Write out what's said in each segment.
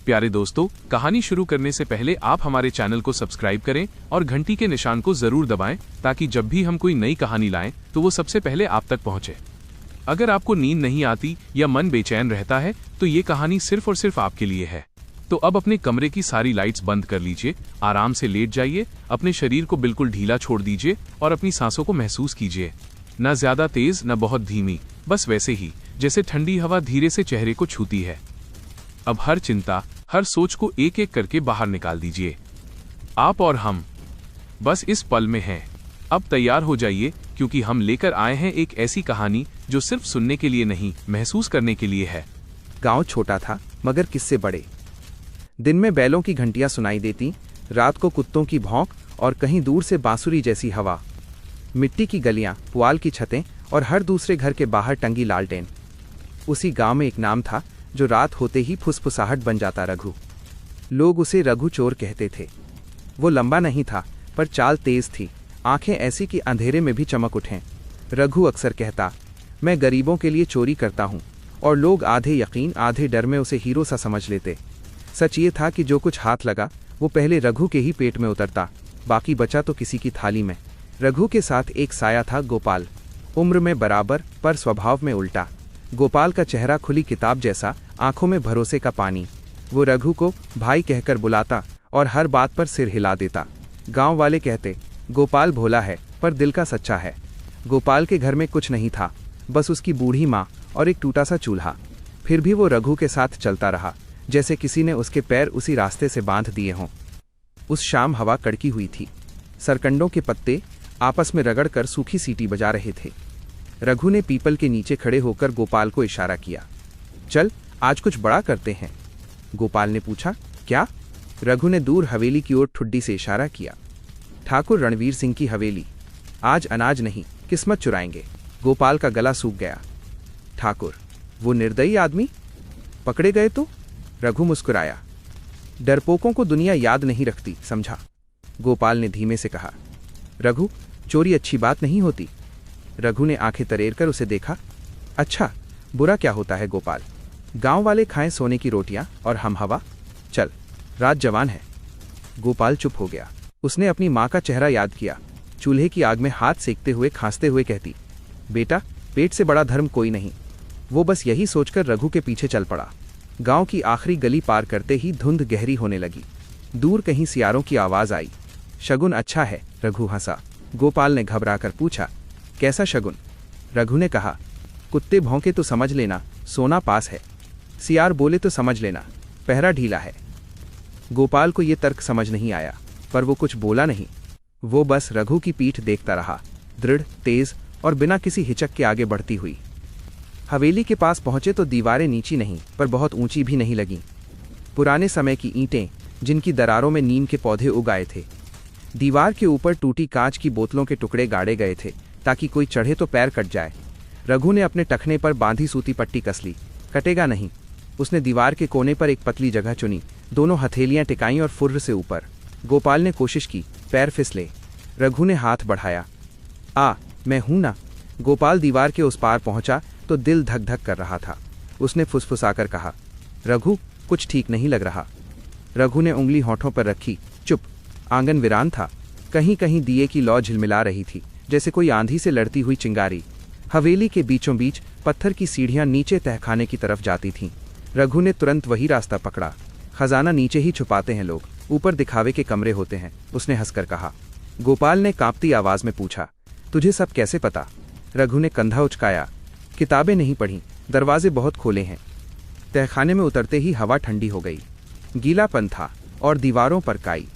प्यारे दोस्तों, कहानी शुरू करने से पहले आप हमारे चैनल को सब्सक्राइब करें और घंटी के निशान को जरूर दबाएं ताकि जब भी हम कोई नई कहानी लाएं तो वो सबसे पहले आप तक पहुंचे। अगर आपको नींद नहीं आती या मन बेचैन रहता है तो ये कहानी सिर्फ और सिर्फ आपके लिए है। तो अब अपने कमरे की सारी लाइट्स बंद कर लीजिए, आराम से लेट जाइए, अपने शरीर को बिल्कुल ढीला छोड़ दीजिए और अपनी सांसों को महसूस कीजिए। न ज्यादा तेज न बहुत धीमी, बस वैसे ही जैसे ठंडी हवा धीरे से चेहरे को छूती है। अब हर चिंता, हर सोच को एक एक करके बाहर निकाल दीजिए। आप और हम बस इस पल में हैं। अब तैयार हो जाइए क्योंकि हम लेकर आए हैं एक ऐसी कहानी जो सिर्फ सुनने के लिए नहीं, महसूस करने के लिए है। गांव छोटा था मगर किस्से बड़े। दिन में बैलों की घंटियां सुनाई देती, रात को कुत्तों की भौंक और कहीं दूर से बांसुरी जैसी हवा। मिट्टी की गलियां, पुआल की छतें और हर दूसरे घर के बाहर टंगी लालटेन। उसी गांव में एक नाम था जो रात होते ही फुसफुसाहट बन जाता, रघु। लोग उसे रघु चोर कहते थे। वो लंबा नहीं था पर चाल तेज थी, आंखें ऐसी कि अंधेरे में भी चमक उठें। रघु अक्सर कहता, मैं गरीबों के लिए चोरी करता हूं, और लोग आधे यकीन आधे डर में उसे हीरो सा समझ लेते। सच ये था कि जो कुछ हाथ लगा वो पहले रघु के ही पेट में उतरता, बाकी बचा तो किसी की थाली में। रघु के साथ एक साया था, गोपाल। उम्र में बराबर पर स्वभाव में उल्टा। गोपाल का चेहरा खुली किताब जैसा, आंखों में भरोसे का पानी। वो रघु को भाई कहकर बुलाता और हर बात पर सिर हिला देता। गांव वाले कहते, गोपाल भोला है पर दिल का सच्चा है। गोपाल के घर में कुछ नहीं था, बस उसकी बूढ़ी माँ और एक टूटा सा चूल्हा। फिर भी वो रघु के साथ चलता रहा, जैसे किसी ने उसके पैर उसी रास्ते से बांध दिए हों। उस शाम हवा कड़की हुई थी। सरकंडों के पत्ते आपस में रगड़कर सूखी सीटी बजा रहे थे। रघु ने पीपल के नीचे खड़े होकर गोपाल को इशारा किया। चल, आज कुछ बड़ा करते हैं। गोपाल ने पूछा, क्या? रघु ने दूर हवेली की ओर ठुड्डी से इशारा किया। ठाकुर रणवीर सिंह की हवेली। आज अनाज नहीं, किस्मत चुराएंगे। गोपाल का गला सूख गया। ठाकुर, वो निर्दयी आदमी पकड़े गए तो? रघु मुस्कुराया। डरपोकों को दुनिया याद नहीं रखती, समझा? गोपाल ने धीमे से कहा। रघु, चोरी अच्छी बात नहीं होती। रघु ने आंखें तरेर कर उसे देखा। अच्छा, बुरा क्या होता है गोपाल? गांव वाले खाएं सोने की रोटियां और हम हवा। चल, रात जवान है। गोपाल चुप हो गया। उसने अपनी माँ का चेहरा याद किया, चूल्हे की आग में हाथ सेकते हुए खांसते हुए कहती, बेटा, पेट से बड़ा धर्म कोई नहीं। वो बस यही सोचकर रघु के पीछे चल पड़ा। गांव की आखिरी गली पार करते ही धुंध गहरी होने लगी। दूर कहीं सियारों की आवाज आई। शगुन अच्छा है, रघु हंसा। गोपाल ने घबराकर पूछा, कैसा शगुन? रघु ने कहा, कुत्ते भौंके तो समझ लेना सोना पास है, सियार बोले तो समझ लेना पहरा ढीला है। गोपाल को ये तर्क समझ नहीं आया, पर वो कुछ बोला नहीं। वो बस रघु की पीठ देखता रहा, दृढ़, तेज और बिना किसी हिचक के आगे बढ़ती हुई। हवेली के पास पहुंचे तो दीवारें नीची नहीं पर बहुत ऊंची भी नहीं लगीं। पुराने समय की ईंटें, जिनकी दरारों में नीम के पौधे उगाए थे। दीवार के ऊपर टूटी कांच की बोतलों के टुकड़े गाड़े गए थे ताकि कोई चढ़े तो पैर कट जाए। रघु ने अपने टखने पर बांधी सूती पट्टी कस ली। कटेगा नहीं। उसने दीवार के कोने पर एक पतली जगह चुनी, दोनों हथेलियां टिकाईं और फुर्र से ऊपर। गोपाल ने कोशिश की, पैर फिसले। रघु ने हाथ बढ़ाया। मैं हूं ना। गोपाल दीवार के उस पार पहुंचा तो दिल धक धक कर रहा था। उसने फुसफुसाकर कहा, रघु, कुछ ठीक नहीं लग रहा। रघु ने उंगली होठों पर रखी। चुप। आंगन वीरान था। कहीं कहीं दिए की लौ झिलमिला रही थी, जैसे कोई आंधी से लड़ती हुई चिंगारी। हवेली के बीचों बीच पत्थर की सीढ़ियां नीचे तहखाने की तरफ जाती थीं। रघु ने तुरंत वही रास्ता पकड़ा। खजाना नीचे ही छुपाते हैं लोग, ऊपर दिखावे के कमरे होते हैं, उसने हंसकर कहा। गोपाल ने कांपती आवाज में पूछा, तुझे सब कैसे पता? रघु ने कंधा उचकाया। किताबें नहीं पढ़ी, दरवाजे बहुत खोले हैं। तहखाने में उतरते ही हवा ठंडी हो गई। गीलापन था और दीवारों पर काई।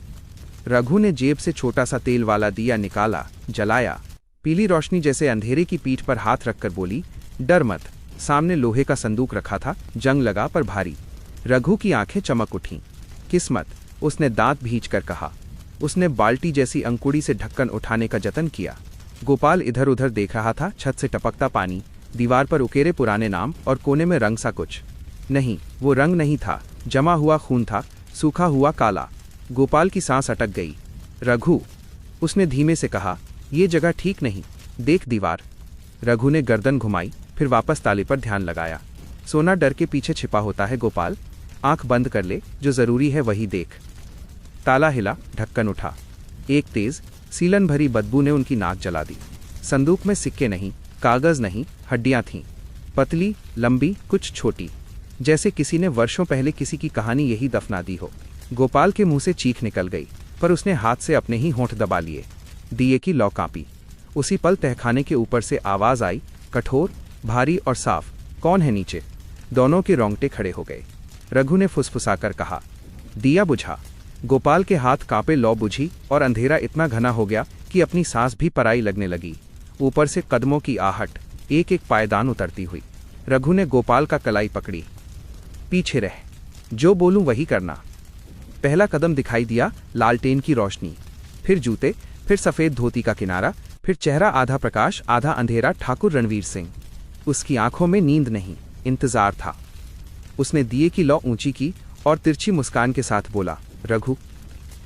रघु ने जेब से छोटा सा तेल वाला दिया निकाला, जलाया। पीली रोशनी जैसे अंधेरे की पीठ पर हाथ रखकर बोली, डर मत। सामने लोहे का संदूक रखा था, जंग लगा पर भारी। रघु की आंखें चमक उठीं। किस्मत, उसने दांत भींचकर कहा। उसने बाल्टी जैसी अंकुड़ी से ढक्कन उठाने का जतन किया। गोपाल इधर उधर देख रहा था। छत से टपकता पानी, दीवार पर उकेरे पुराने नाम और कोने में रंग सा कुछ। नहीं, वो रंग नहीं था, जमा हुआ खून था, सूखा हुआ काला। गोपाल की सांस अटक गई। रघु, उसने धीमे से कहा, ये जगह ठीक नहीं, देख दीवार। रघु ने गर्दन घुमाई, फिर वापस ताले पर ध्यान लगाया। सोना डर के पीछे छिपा होता है गोपाल। आंख बंद कर ले, जो जरूरी है वही देख। ताला हिला, ढक्कन उठा। एक तेज सीलन भरी बदबू ने उनकी नाक जला दी। संदूक में सिक्के नहीं, कागज नहीं, हड्डियां थीं, पतली, लंबी, कुछ छोटी, जैसे किसी ने वर्षों पहले किसी की कहानी यही दफना दी हो। गोपाल के मुंह से चीख निकल गई, पर उसने हाथ से अपने ही होंठ दबा लिए। दिए की लौ कांपी। उसी पल तहखाने के ऊपर से आवाज आई, कठोर, भारी और साफ, कौन है नीचे? दोनों के रोंगटे खड़े हो गए। रघु ने फुसफुसाकर कहा, दिया बुझा। गोपाल के हाथ कांपे, लौ बुझी और अंधेरा इतना घना हो गया कि अपनी सांस भी पराई लगने लगी। ऊपर से कदमों की आहट, एक एक पायदान उतरती हुई। रघु ने गोपाल का कलाई पकड़ी। पीछे रह, जो बोलूं वही करना। पहला कदम दिखाई दिया, लालटेन की रोशनी, फिर जूते, फिर सफेद धोती का किनारा, फिर चेहरा आधा प्रकाश आधा अंधेरा, ठाकुर रणवीर सिंह। उसकी आंखों में नींद नहीं, इंतजार था। उसने दिए की लौ ऊंची की और तिरछी मुस्कान के साथ बोला, रघु,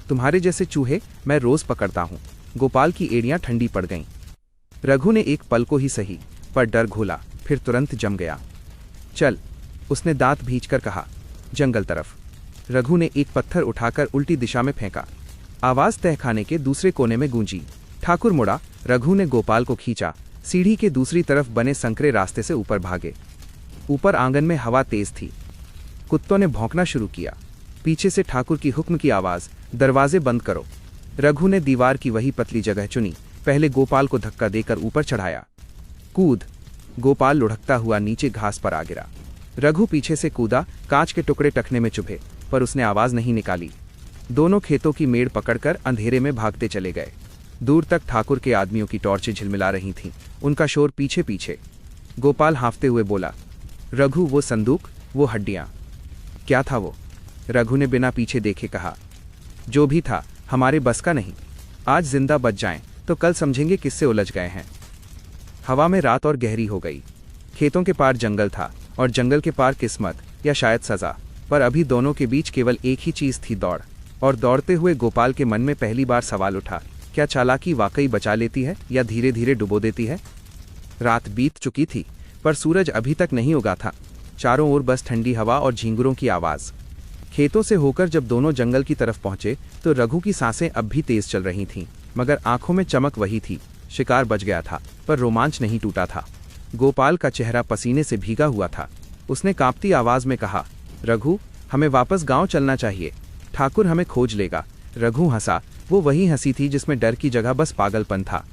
तुम्हारे जैसे चूहे मैं रोज पकड़ता हूं। गोपाल की एड़ियां ठंडी पड़ गईं। रघु ने एक पल को ही सही, पर डर घोला, फिर तुरंत जम गया। चल, उसने दांत भींचकर कहा, जंगल तरफ। रघु ने एक पत्थर उठाकर उल्टी दिशा में फेंका। आवाज तहखाने के दूसरे कोने में गूंजी। ठाकुर मुड़ा। रघु ने गोपाल को खींचा। सीढ़ी के दूसरी तरफ बने संकरे रास्ते से ऊपर भागे। ऊपर आंगन में हवा तेज थी। कुत्तों ने भौंकना शुरू किया। पीछे से ठाकुर की हुक्म की आवाज, दरवाजे बंद करो। रघु ने दीवार की वही पतली जगह चुनी। पहले गोपाल को धक्का देकर ऊपर चढ़ाया। कूद। गोपाल लुढ़कता हुआ नीचे घास पर आ गिरा। रघु पीछे से कूदा। कांच के टुकड़े टखने में चुभे, पर उसने आवाज नहीं निकाली। दोनों खेतों की मेड़ पकड़कर अंधेरे में भागते चले गए। दूर तक ठाकुर के आदमियों की टॉर्चें झिलमिला रही थीं, उनका शोर पीछे पीछे। गोपाल हाँफते हुए बोला, रघु, वो संदूक, वो हड्डियां, क्या था वो? रघु ने बिना पीछे देखे कहा, जो भी था हमारे बस का नहीं। आज जिंदा बच जाएं तो कल समझेंगे किससे उलझ गए हैं। हवा में रात और गहरी हो गई। खेतों के पार जंगल था और जंगल के पार किस्मत या शायद सजा, पर अभी दोनों के बीच केवल एक ही चीज थी, दौड़। और दौड़ते हुए गोपाल के मन में पहली बार सवाल उठा, क्या चालाकी वाकई बचा लेती है या धीरे धीरे डुबो देती है? रात बीत चुकी थी, पर सूरज अभी तक नहीं उगा था। चारों ओर बस ठंडी हवा और झींगुरों की आवाज। खेतों से होकर जब दोनों जंगल की तरफ पहुंचे तो रघु की सांसें अब भी तेज चल रही थीं, मगर आंखों में चमक वही थी। शिकार बच गया था, पर रोमांच नहीं टूटा था। गोपाल का चेहरा पसीने से भीगा हुआ था। उसने कांपती आवाज में कहा, रघु, हमें वापस गांव चलना चाहिए। ठाकुर हमें खोज लेगा। रघु हंसा। वो वही हंसी थी जिसमें डर की जगह बस पागलपन था।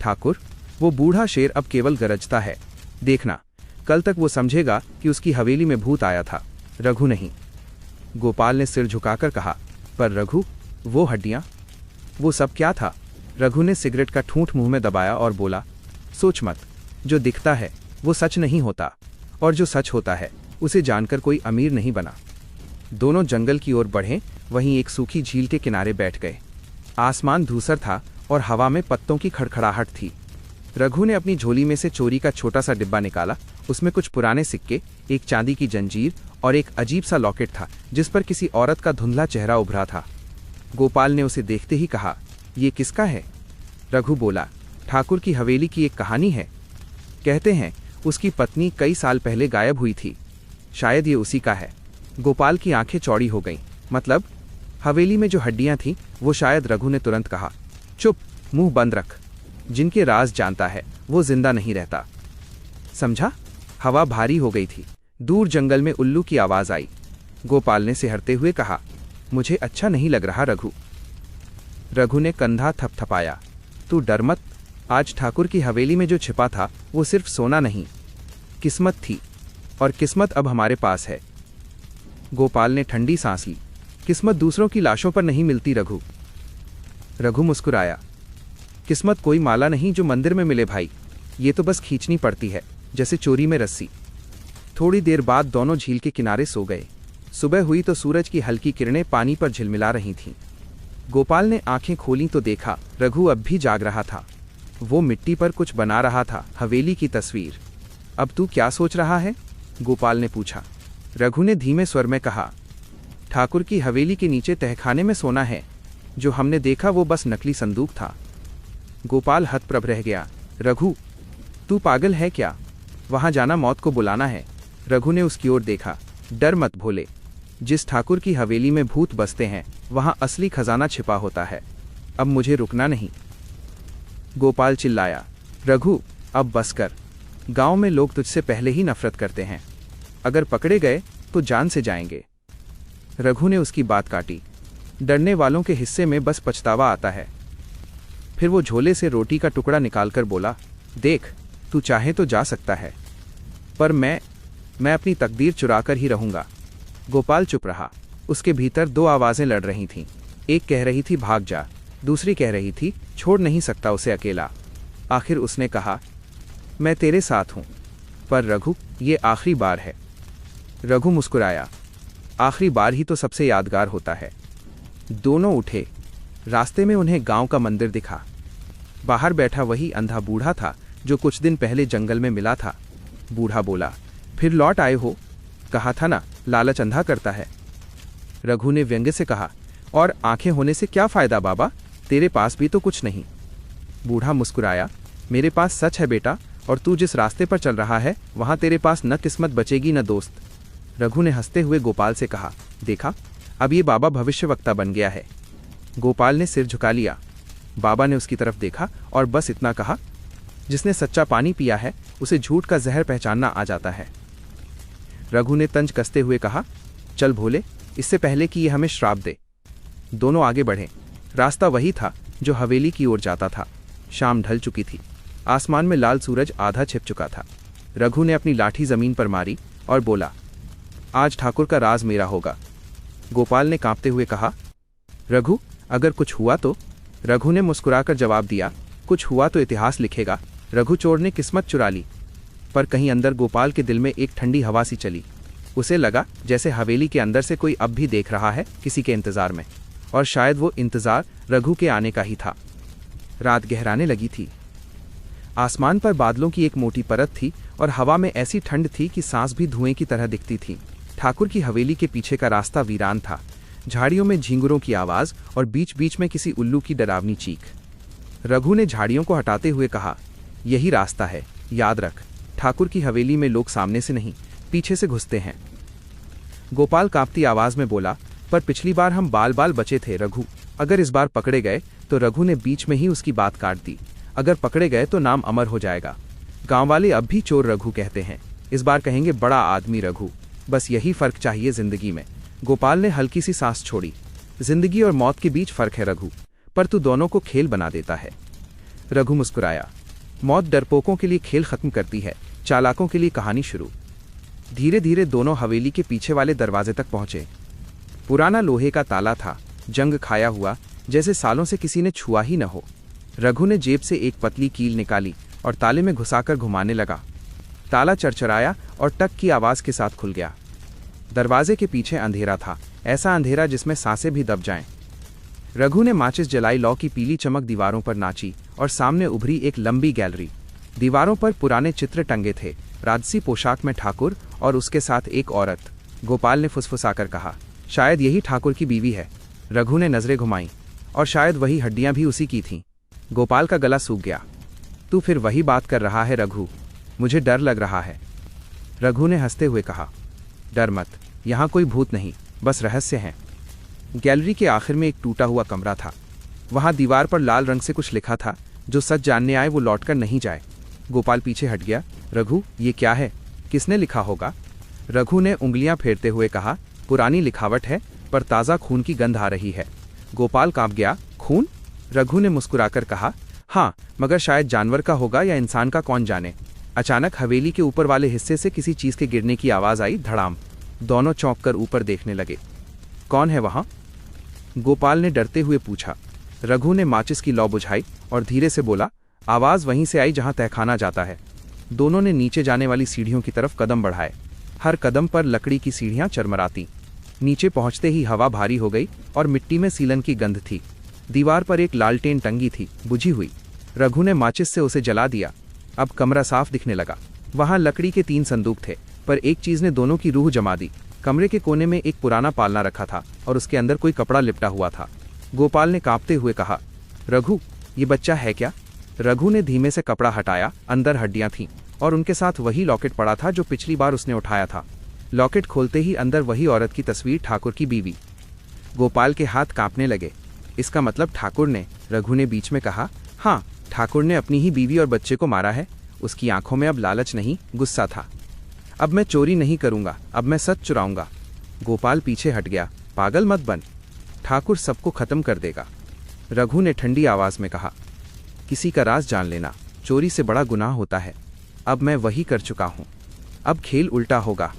ठाकुर, वो बूढ़ा शेर अब केवल गरजता है। देखना, कल तक वो समझेगा कि उसकी हवेली में भूत आया था, रघु नहीं। गोपाल ने सिर झुकाकर कहा, पर रघु, वो हड्डियां, वो सब क्या था? रघु ने सिगरेट का ठूंठ मुंह में दबाया और बोला, सोच मत, जो दिखता है वो सच नहीं होता, और जो सच होता है उसे जानकर कोई अमीर नहीं बना। दोनों जंगल की ओर बढ़े। वहीं एक सूखी झील के किनारे बैठ गए। आसमान धूसर था और हवा में पत्तों की खड़खड़ाहट थी। रघु ने अपनी झोली में से चोरी का छोटा सा डिब्बा निकाला। उसमें कुछ पुराने सिक्के, एक चांदी की जंजीर और एक अजीब सा लॉकेट था जिस पर किसी औरत का धुंधला चेहरा उभरा था। गोपाल ने उसे देखते ही कहा, ये किसका है? रघु बोला, ठाकुर की हवेली की एक कहानी है। कहते हैं उसकी पत्नी कई साल पहले गायब हुई थी। शायद ये उसी का है। गोपाल की आंखें चौड़ी हो गईं। मतलब? हवेली में जो हड्डियां थीं वो शायद। रघु ने तुरंत कहा, चुप, मुंह बंद रख। जिनके राज जानता है वो जिंदा नहीं रहता, समझा? हवा भारी हो गई थी। दूर जंगल में उल्लू की आवाज आई। गोपाल ने सिहरते हुए कहा, मुझे अच्छा नहीं लग रहा रघु। रघु ने कंधा थपथपाया, तू डर मत। आज ठाकुर की हवेली में जो छिपा था वो सिर्फ सोना नहीं, किस्मत थी, और किस्मत अब हमारे पास है। गोपाल ने ठंडी सांस ली। किस्मत दूसरों की लाशों पर नहीं मिलती रघु। रघु मुस्कुराया, किस्मत कोई माला नहीं जो मंदिर में मिले भाई, ये तो बस खींचनी पड़ती है, जैसे चोरी में रस्सी। थोड़ी देर बाद दोनों झील के किनारे सो गए। सुबह हुई तो सूरज की हल्की किरणें पानी पर झिलमिला रही थीं। गोपाल ने आंखें खोलीं तो देखा रघु अब भी जाग रहा था। वो मिट्टी पर कुछ बना रहा था, हवेली की तस्वीर। अब तू क्या सोच रहा है? गोपाल ने पूछा। रघु ने धीमे स्वर में कहा, ठाकुर की हवेली के नीचे तहखाने में सोना है। जो हमने देखा वो बस नकली संदूक था। गोपाल हतप्रभ रह गया। रघु, तू पागल है क्या? वहां जाना मौत को बुलाना है। रघु ने उसकी ओर देखा। डर मत भोले, जिस ठाकुर की हवेली में भूत बसते हैं वहां असली खजाना छिपा होता है। अब मुझे रुकना नहीं। गोपाल चिल्लाया। रघु, अब बस कर। गांव में लोग तुझसे पहले ही नफरत करते हैं। अगर पकड़े गए तो जान से जाएंगे। रघु ने उसकी बात काटी। डरने वालों के हिस्से में बस पछतावा आता है। फिर वो झोले से रोटी का टुकड़ा निकालकर बोला, देख, तू चाहे तो जा सकता है, पर मैं अपनी तकदीर चुराकर ही रहूंगा। गोपाल चुप रहा। उसके भीतर दो आवाजें लड़ रही थीं। एक कह रही थी भाग जा, दूसरी कह रही थी छोड़ नहीं सकता उसे अकेला। आखिर उसने कहा, मैं तेरे साथ हूं, पर रघु, ये आखिरी बार है। रघु मुस्कुराया। आखिरी बार ही तो सबसे यादगार होता है। दोनों उठे। रास्ते में उन्हें गांव का मंदिर दिखा। बाहर बैठा वही अंधा बूढ़ा था जो कुछ दिन पहले जंगल में मिला था। बूढ़ा बोला, फिर लौट आए हो? कहा था ना, लालच अंधा करता है। रघु ने व्यंग्य से कहा, और आंखें होने से क्या फायदा बाबा, तेरे पास भी तो कुछ नहीं। बूढ़ा मुस्कुराया, मेरे पास सच है बेटा, और तू जिस रास्ते पर चल रहा है वहां तेरे पास न किस्मत बचेगी न दोस्त। रघु ने हंसते हुए गोपाल से कहा, देखा, अब ये बाबा भविष्यवक्ता बन गया है। गोपाल ने सिर झुका लिया। बाबा ने उसकी तरफ देखा और बस इतना कहा, जिसने सच्चा पानी पिया है उसे झूठ का जहर पहचानना आ जाता है। रघु ने तंज कसते हुए कहा, चल भोले, इससे पहले कि ये हमें श्राप दे। दोनों आगे बढ़े। रास्ता वही था जो हवेली की ओर जाता था। शाम ढल चुकी थी। आसमान में लाल सूरज आधा छिप चुका था। रघु ने अपनी लाठी जमीन पर मारी और बोला, आज ठाकुर का राज मेरा होगा। गोपाल ने कांपते हुए कहा, रघु, अगर कुछ हुआ तो? रघु ने मुस्कुराकर जवाब दिया, कुछ हुआ तो इतिहास लिखेगा। रघु चोर ने किस्मत चुरा ली। पर कहीं अंदर गोपाल के दिल में एक ठंडी हवा सी चली। उसे लगा जैसे हवेली के अंदर से कोई अब भी देख रहा है, किसी के इंतजार में, और शायद वो इंतजार रघु के आने का ही था। रात गहराने लगी थी। आसमान पर बादलों की एक मोटी परत थी और हवा में ऐसी ठंड थी कि सांस भी धुएं की तरह दिखती थी। ठाकुर की हवेली के पीछे का रास्ता वीरान था। झाड़ियों में झींगुरों की आवाज और बीच बीच में किसी उल्लू की डरावनी चीख। रघु ने झाड़ियों को हटाते हुए कहा, यही रास्ता है, याद रख। ठाकुर की हवेली में लोग सामने से नहीं, पीछे से घुसते हैं। गोपाल कांपती आवाज में बोला, पर पिछली बार हम बाल बाल बचे थे रघु। अगर इस बार पकड़े गए तो? रघु ने बीच में ही उसकी बात काट दी। अगर पकड़े गए तो नाम अमर हो जाएगा। गांव वाले अब भी चोर रघु कहते हैं, इस बार कहेंगे बड़ा आदमी रघु। बस यही फर्क चाहिए जिंदगी में। गोपाल ने हल्की सी सांस छोड़ी। जिंदगी और मौत के बीच फर्क है रघु, पर तू दोनों को खेल बना देता है। रघु मुस्कुराया। मौत डरपोकों के लिए खेल खत्म करती है, चालाकों के लिए कहानी शुरू। धीरे धीरे दोनों हवेली के पीछे वाले दरवाजे तक पहुंचे। पुराना लोहे का ताला था, जंग खाया हुआ, जैसे सालों से किसी ने छुआ ही न हो। रघु ने जेब से एक पतली कील निकाली और ताले में घुसाकर घुमाने लगा। ताला चरचराया और टक की आवाज के साथ खुल गया। दरवाजे के पीछे अंधेरा था, ऐसा अंधेरा जिसमें सांसें भी दब जाएं। रघु ने माचिस जलाई। लौ की पीली चमक दीवारों पर नाची और सामने उभरी एक लंबी गैलरी। दीवारों पर पुराने चित्र टंगे थे, राजसी पोशाक में ठाकुर और उसके साथ एक औरत। गोपाल ने फुसफुसाकर कहा, शायद यही ठाकुर की बीवी है। रघु ने नजरें घुमाईं, और शायद वही हड्डियां भी उसी की थीं। गोपाल का गला सूख गया। तू फिर वही बात कर रहा है रघु, मुझे डर लग रहा है। रघु ने हंसते हुए कहा, डर मत, यहाँ कोई भूत नहीं, बस रहस्य हैं। गैलरी के आखिर में एक टूटा हुआ कमरा था। वहां दीवार पर लाल रंग से कुछ लिखा था, जो सच जानने आए वो लौटकर नहीं जाए। गोपाल पीछे हट गया। रघु, ये क्या है? किसने लिखा होगा? रघु ने उंगलियां फेरते हुए कहा, पुरानी लिखावट है, पर ताज़ा खून की गंध आ रही है। गोपाल कांप गया। खून? रघु ने मुस्कुराकर कहा, हाँ, मगर शायद जानवर का होगा या इंसान का, कौन जाने। अचानक हवेली के ऊपर वाले हिस्से से किसी चीज के गिरने की आवाज आई। धड़ाम। दोनों चौंक कर ऊपर देखने लगे। कौन है वहां? गोपाल ने डरते हुए पूछा। रघु ने माचिस की लौ बुझाई और धीरे से बोला, आवाज वहीं से आई जहां तहखाना जाता है। दोनों ने नीचे जाने वाली सीढ़ियों की तरफ कदम बढ़ाए। हर कदम पर लकड़ी की सीढ़ियां चरमराती। नीचे पहुंचते ही हवा भारी हो गई और मिट्टी में सीलन की गंध थी। दीवार पर एक लालटेन टंगी थी, बुझी हुई। रघु ने माचिस से उसे जला दिया। अब कमरा साफ दिखने लगा। वहां लकड़ी के 3 संदूक थे, पर एक चीज ने दोनों की रूह जमा दी। कमरे के कोने में एक पुराना पालना रखा था और उसके अंदर कोई कपड़ा लिपटा हुआ था। गोपाल ने कांपते हुए कहा, रघु, ये बच्चा है क्या? रघु ने धीमे से कपड़ा हटाया। अंदर हड्डियां थीं और उनके साथ वही लॉकेट पड़ा था जो पिछली बार उसने उठाया था। लॉकेट खोलते ही अंदर वही औरत की तस्वीर, ठाकुर की बीवी। गोपाल के हाथ कांपने लगे। इसका मतलब ठाकुर ने? रघु ने बीच में कहा। हाँ, ठाकुर ने अपनी ही बीवी और बच्चे को मारा है। उसकी आंखों में अब लालच नहीं, गुस्सा था। अब मैं चोरी नहीं करूंगा, अब मैं सच चुराऊंगा। गोपाल पीछे हट गया। पागल मत बन, ठाकुर सबको खत्म कर देगा। रघु ने ठंडी आवाज में कहा। किसी का राज जान लेना चोरी से बड़ा गुनाह होता है। अब मैं वही कर चुका हूं, अब खेल उल्टा होगा।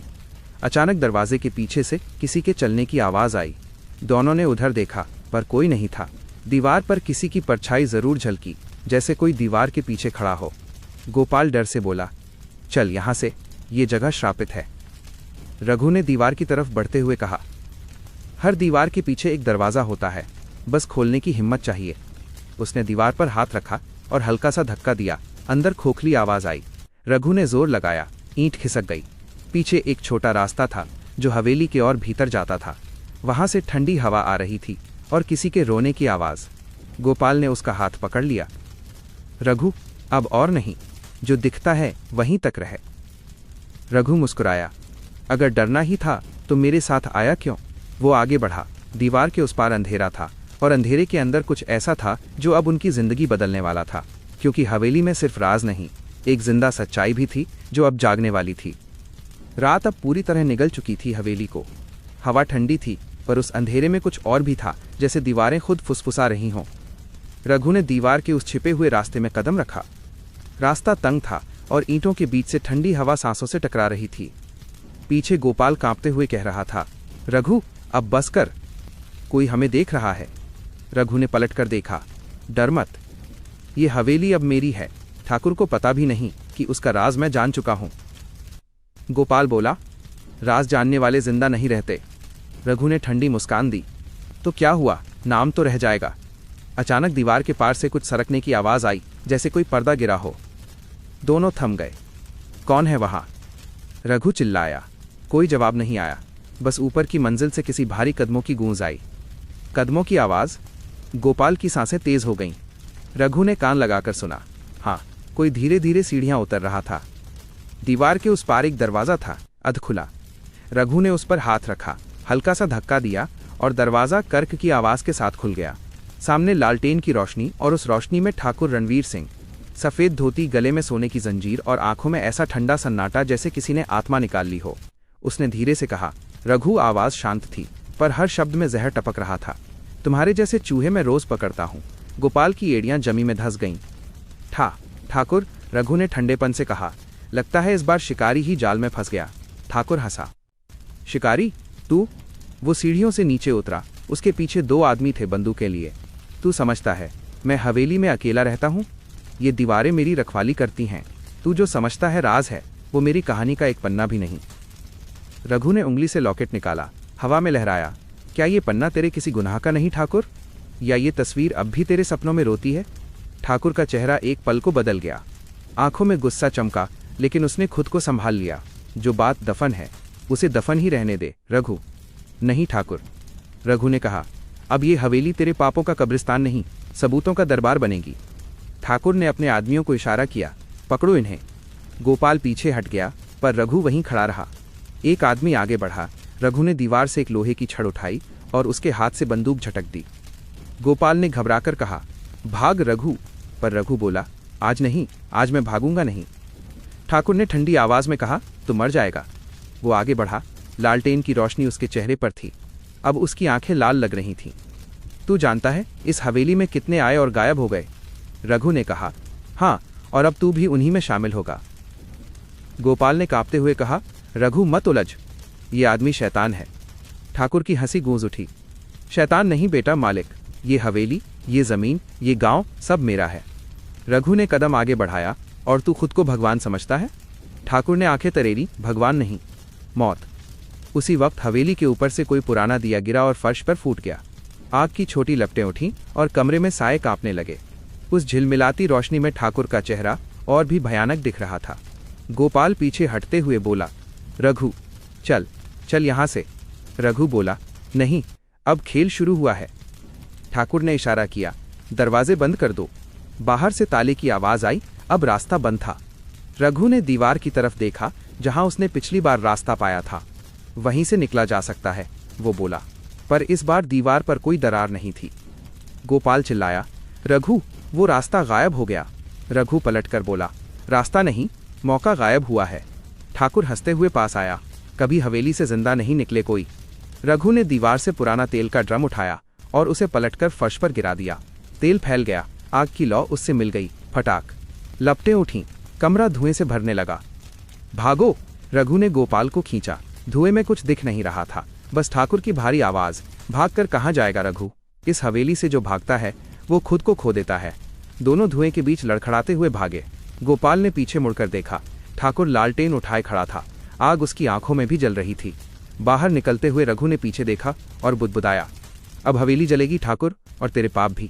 अचानक दरवाजे के पीछे से किसी के चलने की आवाज आई। दोनों ने उधर देखा पर कोई नहीं था। दीवार पर किसी की परछाई जरूर झलकी, जैसे कोई दीवार के पीछे खड़ा हो। गोपाल डर से बोला, चल यहां से, ये जगह श्रापित है। रघु ने दीवार की तरफ बढ़ते हुए कहा, हर दीवार के पीछे एक दरवाजा होता है, बस खोलने की हिम्मत चाहिए। उसने दीवार पर हाथ रखा और हल्का सा धक्का दिया। अंदर खोखली आवाज आई। रघु ने जोर लगाया, ईंट खिसक गई। पीछे एक छोटा रास्ता था जो हवेली के और भीतर जाता था। वहां से ठंडी हवा आ रही थी और किसी के रोने की आवाज। गोपाल ने उसका हाथ पकड़ लिया। रघु, अब और नहीं, जो दिखता है वहीं तक रहे। रघु मुस्कुराया। अगर डरना ही था तो मेरे साथ आया क्यों? वो आगे बढ़ा। दीवार के उस पार अंधेरा था और अंधेरे के अंदर कुछ ऐसा था जो अब उनकी जिंदगी बदलने वाला था, क्योंकि हवेली में सिर्फ राज नहीं, एक जिंदा सच्चाई भी थी जो अब जागने वाली थी। रात अब पूरी तरह निगल चुकी थी हवेली को। हवा ठंडी थी पर उस अंधेरे में कुछ और भी था, जैसे दीवारें खुद फुसफुसा रही हों। रघु ने दीवार के उस छिपे हुए रास्ते में कदम रखा। रास्ता तंग था और ईंटों के बीच से ठंडी हवा सांसों से टकरा रही थी। पीछे गोपाल कांपते हुए कह रहा था, रघु अब बस कर, कोई हमें देख रहा है। रघु ने पलट कर देखा। डर मत, ये हवेली अब मेरी है। ठाकुर को पता भी नहीं कि उसका राज मैं जान चुका हूं। गोपाल बोला, राज जानने वाले जिंदा नहीं रहते। रघु ने ठंडी मुस्कान दी। तो क्या हुआ, नाम तो रह जाएगा। अचानक दीवार के पार से कुछ सरकने की आवाज आई, जैसे कोई पर्दा गिरा हो। दोनों थम गए। कौन है वहां? रघु चिल्लाया। कोई जवाब नहीं आया, बस ऊपर की मंजिल से किसी भारी कदमों की गूंज आई। कदमों की आवाज। गोपाल की सांसें तेज हो गईं। रघु ने कान लगाकर सुना। हाँ, कोई धीरे धीरे सीढ़ियां उतर रहा था। दीवार के उस पार एक दरवाजा था, अध खुला। रघु ने उस पर हाथ रखा, हल्का सा धक्का दिया और दरवाजा कर्क की आवाज के साथ खुल गया। सामने लालटेन की रोशनी और उस रोशनी में ठाकुर रणवीर सिंह। सफेद धोती, गले में सोने की जंजीर और आंखों में ऐसा ठंडा सन्नाटा जैसे किसी ने आत्मा निकाल ली हो। उसने धीरे से कहा। रघु आवाज शांत थी पर हर शब्द में जहर टपक रहा था। तुम्हारे जैसे चूहे मैं रोज पकड़ता हूं। गोपाल की एड़ियां जमी में धंस गईं। ठाकुर, रघु ने ठंडेपन से कहा। लगता है इस बार शिकारी ही जाल में फंस गया। ठाकुर हंसा। शिकारी? तू? वो सीढ़ियों से नीचे उतरा। उसके पीछे 2 आदमी थे बंदूकें लिए। तू समझता है मैं हवेली में अकेला रहता हूं? ये दीवारें मेरी रखवाली करती हैं। तू जो समझता है राज है, वो मेरी कहानी का एक पन्ना भी नहीं। रघु ने उंगली से लॉकेट निकाला, हवा में लहराया। क्या ये पन्ना तेरे किसी गुनाह का नहीं ठाकुर? या ये तस्वीर अब भी तेरे सपनों में रोती है? ठाकुर का चेहरा एक पल को बदल गया। आंखों में गुस्सा चमका, लेकिन उसने खुद को संभाल लिया। जो बात दफन है उसे दफन ही रहने दे रघु। नहीं ठाकुर, रघु ने कहा। अब ये हवेली तेरे पापों का कब्रिस्तान नहीं, सबूतों का दरबार बनेगी। ठाकुर ने अपने आदमियों को इशारा किया, पकड़ो इन्हें। गोपाल पीछे हट गया पर रघु वहीं खड़ा रहा। एक आदमी आगे बढ़ा। रघु ने दीवार से एक लोहे की छड़ उठाई और उसके हाथ से बंदूक झटक दी। गोपाल ने घबराकर कहा, भाग रघु। पर रघु बोला, आज नहीं, आज मैं भागूंगा नहीं। ठाकुर ने ठंडी आवाज में कहा, तू मर जाएगा। वो आगे बढ़ा। लालटेन की रोशनी उसके चेहरे पर थी। अब उसकी आंखें लाल लग रही थीं। तू जानता है इस हवेली में कितने आए और गायब हो गए? रघु ने कहा। हाँ, और अब तू भी उन्हीं में शामिल होगा। गोपाल ने कांपते हुए कहा, रघु मत उलझ, ये आदमी शैतान है। ठाकुर की हंसी गूंज उठी। शैतान नहीं बेटा, मालिक। ये हवेली, ये जमीन, ये गांव सब मेरा है। रघु ने कदम आगे बढ़ाया। और तू खुद को भगवान समझता है? ठाकुर ने आंखें तरेरी। भगवान नहीं, मौत। उसी वक्त हवेली के ऊपर से कोई पुराना दिया गिरा और फर्श पर फूट गया। आग की छोटी लपटें उठीं और कमरे में साए कांपने लगे। उस झिलमिलाती रोशनी में ठाकुर का चेहरा और भी भयानक दिख रहा था। गोपाल पीछे हटते हुए बोला, रघु चल चल यहां से। रघु बोला, नहीं, अब खेल शुरू हुआ है। ठाकुर ने इशारा किया, दरवाजे बंद कर दो। बाहर से ताले की आवाज आई। अब रास्ता बंद था। रघु ने दीवार की तरफ देखा जहां उसने पिछली बार रास्ता पाया था। वहीं से निकला जा सकता है, वो बोला। पर इस बार दीवार पर कोई दरार नहीं थी। गोपाल चिल्लाया, रघु, वो रास्ता गायब हो गया। रघु पलटकर बोला, रास्ता नहीं, मौका गायब हुआ है। ठाकुर हंसते हुए पास आया, कभी हवेली से जिंदा नहीं निकले कोई। रघु ने दीवार से पुराना तेल का ड्रम उठाया और उसे पलटकर फर्श पर गिरा दिया। तेल फैल गया, आग की लौ उससे मिल गई, फटाक। लपटें उठीं, कमरा धुएं से भरने लगा। भागो! रघु ने गोपाल को खींचा। धुएं में कुछ दिख नहीं रहा था, बस ठाकुर की भारी आवाज। भागकर कहाँ जाएगा रघु? इस हवेली से जो भागता है वो खुद को खो देता है। दोनों धुएं के बीच लड़खड़ाते हुए भागे। गोपाल ने पीछे मुड़कर देखा, ठाकुर लालटेन उठाए खड़ा था। आग उसकी आंखों में भी जल रही थी। बाहर निकलते हुए रघु ने पीछे देखा और बुदबुदाया, अब हवेली जलेगी ठाकुर, और तेरे पाप भी।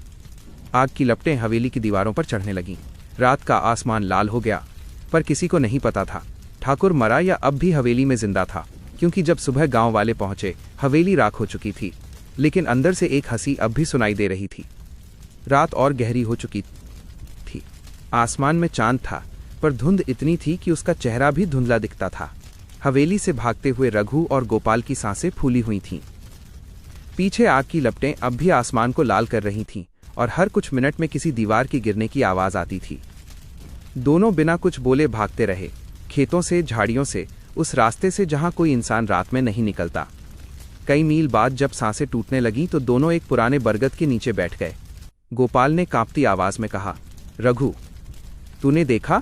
आग की लपटें हवेली की दीवारों पर चढ़ने लगीं। रात का आसमान लाल हो गया, पर किसी को नहीं पता था ठाकुर मरा या अब भी हवेली में जिंदा था, क्योंकि जब सुबह गांव वाले पहुंचे हवेली राख हो चुकी थी, लेकिन अंदर से एक हंसी अब भी सुनाई दे रही थी। रात और गहरी हो चुकी थी। आसमान में चांद था, पर धुंध इतनी थी कि उसका चेहरा भी धुंधला दिखता था। हवेली से भागते हुए रघु और गोपाल की सांसें फूली हुई थीं। पीछे आग की लपटें अब भी आसमान को लाल कर रही थीं और हर कुछ मिनट में किसी दीवार की गिरने की आवाज आती थी। दोनों बिना कुछ बोले भागते रहे, खेतों से, झाड़ियों से, उस रास्ते से जहां कोई इंसान रात में नहीं निकलता। कई मील बाद जब सांसें टूटने लगीं तो दोनों एक पुराने बरगद के नीचे बैठ गए। गोपाल ने कांपती आवाज में कहा, रघु, तूने देखा?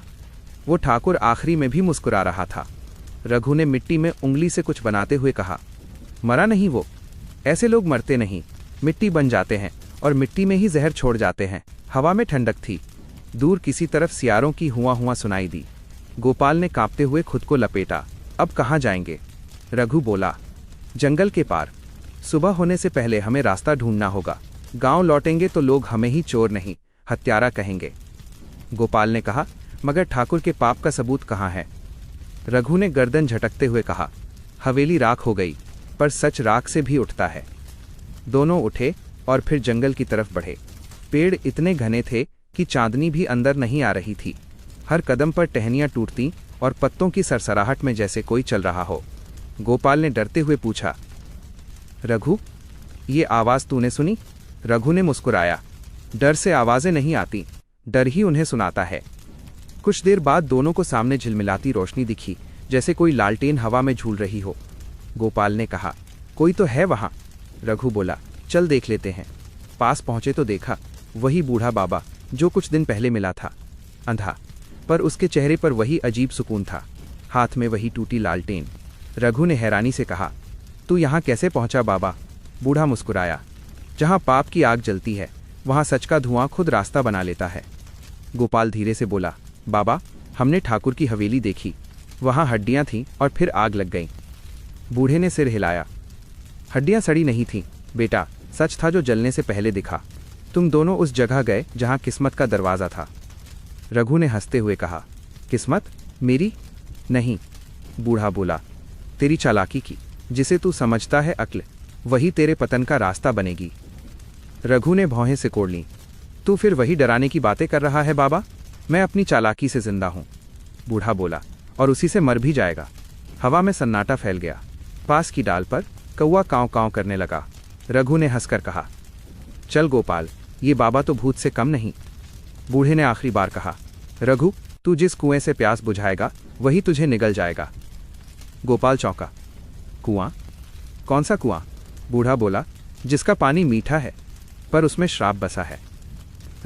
वो ठाकुर आखिरी में भी मुस्कुरा रहा था। रघु ने मिट्टी में उंगली से कुछ बनाते हुए कहा, मरा नहीं वो। ऐसे लोग मरते नहीं, मिट्टी बन जाते हैं और मिट्टी में ही जहर छोड़ जाते हैं। हवा में ठंडक थी। दूर किसी तरफ सियारों की हुआ हुआ सुनाई दी। गोपाल ने कांपते हुए खुद को लपेटा। अब कहाँ जाएंगे? रघु बोला, जंगल के पार। सुबह होने से पहले हमें रास्ता ढूंढना होगा। गांव लौटेंगे तो लोग हमें ही चोर नहीं, हत्यारा कहेंगे। गोपाल ने कहा, मगर ठाकुर के पाप का सबूत कहाँ है? रघु ने गर्दन झटकते हुए कहा, हवेली राख हो गई, पर सच राख से भी उठता है। दोनों उठे और फिर जंगल की तरफ बढ़े। पेड़ इतने घने थे कि चांदनी भी अंदर नहीं आ रही थी। हर कदम पर टहनियां टूटती और पत्तों की सरसराहट में जैसे कोई चल रहा हो। गोपाल ने डरते हुए पूछा, रघु, ये आवाज तूने सुनी? रघु ने मुस्कुराया, डर से आवाजें नहीं आती, डर ही उन्हें सुनाता है। कुछ देर बाद दोनों को सामने झिलमिलाती रोशनी दिखी, जैसे कोई लालटेन हवा में झूल रही हो। गोपाल ने कहा, कोई तो है वहां। रघु बोला, चल देख लेते हैं। पास पहुंचे तो देखा, वही बूढ़ा बाबा जो कुछ दिन पहले मिला था। अंधा, पर उसके चेहरे पर वही अजीब सुकून था, हाथ में वही टूटी लालटेन। रघु ने हैरानी से कहा, तू यहाँ कैसे पहुंचा बाबा? बूढ़ा मुस्कुराया, जहाँ पाप की आग जलती है वहाँ सच का धुआं खुद रास्ता बना लेता है। गोपाल धीरे से बोला, बाबा, हमने ठाकुर की हवेली देखी, वहाँ हड्डियाँ थीं और फिर आग लग गई। बूढ़े ने सिर हिलाया, हड्डियाँ सड़ी नहीं थीं बेटा, सच था जो जलने से पहले दिखा। तुम दोनों उस जगह गए जहाँ किस्मत का दरवाज़ा था। रघु ने हंसते हुए कहा, किस्मत? मेरी नहीं, बूढ़ा बोला, तेरी चालाकी की। जिसे तू समझता है अक्ल, वही तेरे पतन का रास्ता बनेगी। रघु ने भौहें सिकोड़ लीं। तू फिर वही डराने की बातें कर रहा है बाबा? मैं अपनी चालाकी से जिंदा हूँ, बूढ़ा बोला, और उसी से मर भी जाएगा। हवा में सन्नाटा फैल गया। पास की डाल पर कौवा काँव काँव करने लगा। रघु ने हंसकर कहा, चल गोपाल, ये बाबा तो भूत से कम नहीं। बूढ़े ने आखिरी बार कहा, रघु, तू जिस कुएं से प्यास बुझाएगा वही तुझे निगल जाएगा। गोपाल चौंका, कुआं? कौन सा कुआं? बूढ़ा बोला, जिसका पानी मीठा है पर उसमें श्राप बसा है।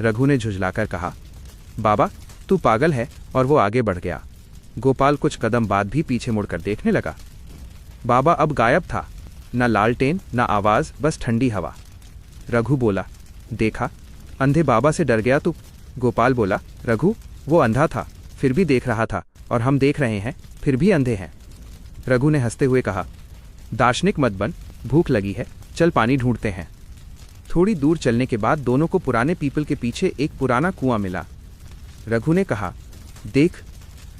रघु ने झुंझलाकर कहा, बाबा, तू पागल है, और वो आगे बढ़ गया। गोपाल कुछ कदम बाद भी पीछे मुड़कर देखने लगा। बाबा अब गायब था, न लालटेन न आवाज, बस ठंडी हवा। रघु बोला, देखा, अंधे बाबा से डर गया तू? गोपाल बोला, रघु, वो अंधा था फिर भी देख रहा था, और हम देख रहे हैं फिर भी अंधे हैं। रघु ने हंसते हुए कहा, दार्शनिक मत बन, भूख लगी है, चल पानी ढूंढते हैं। थोड़ी दूर चलने के बाद दोनों को पुराने पीपल के पीछे एक पुराना कुआं मिला। रघु ने कहा, देख,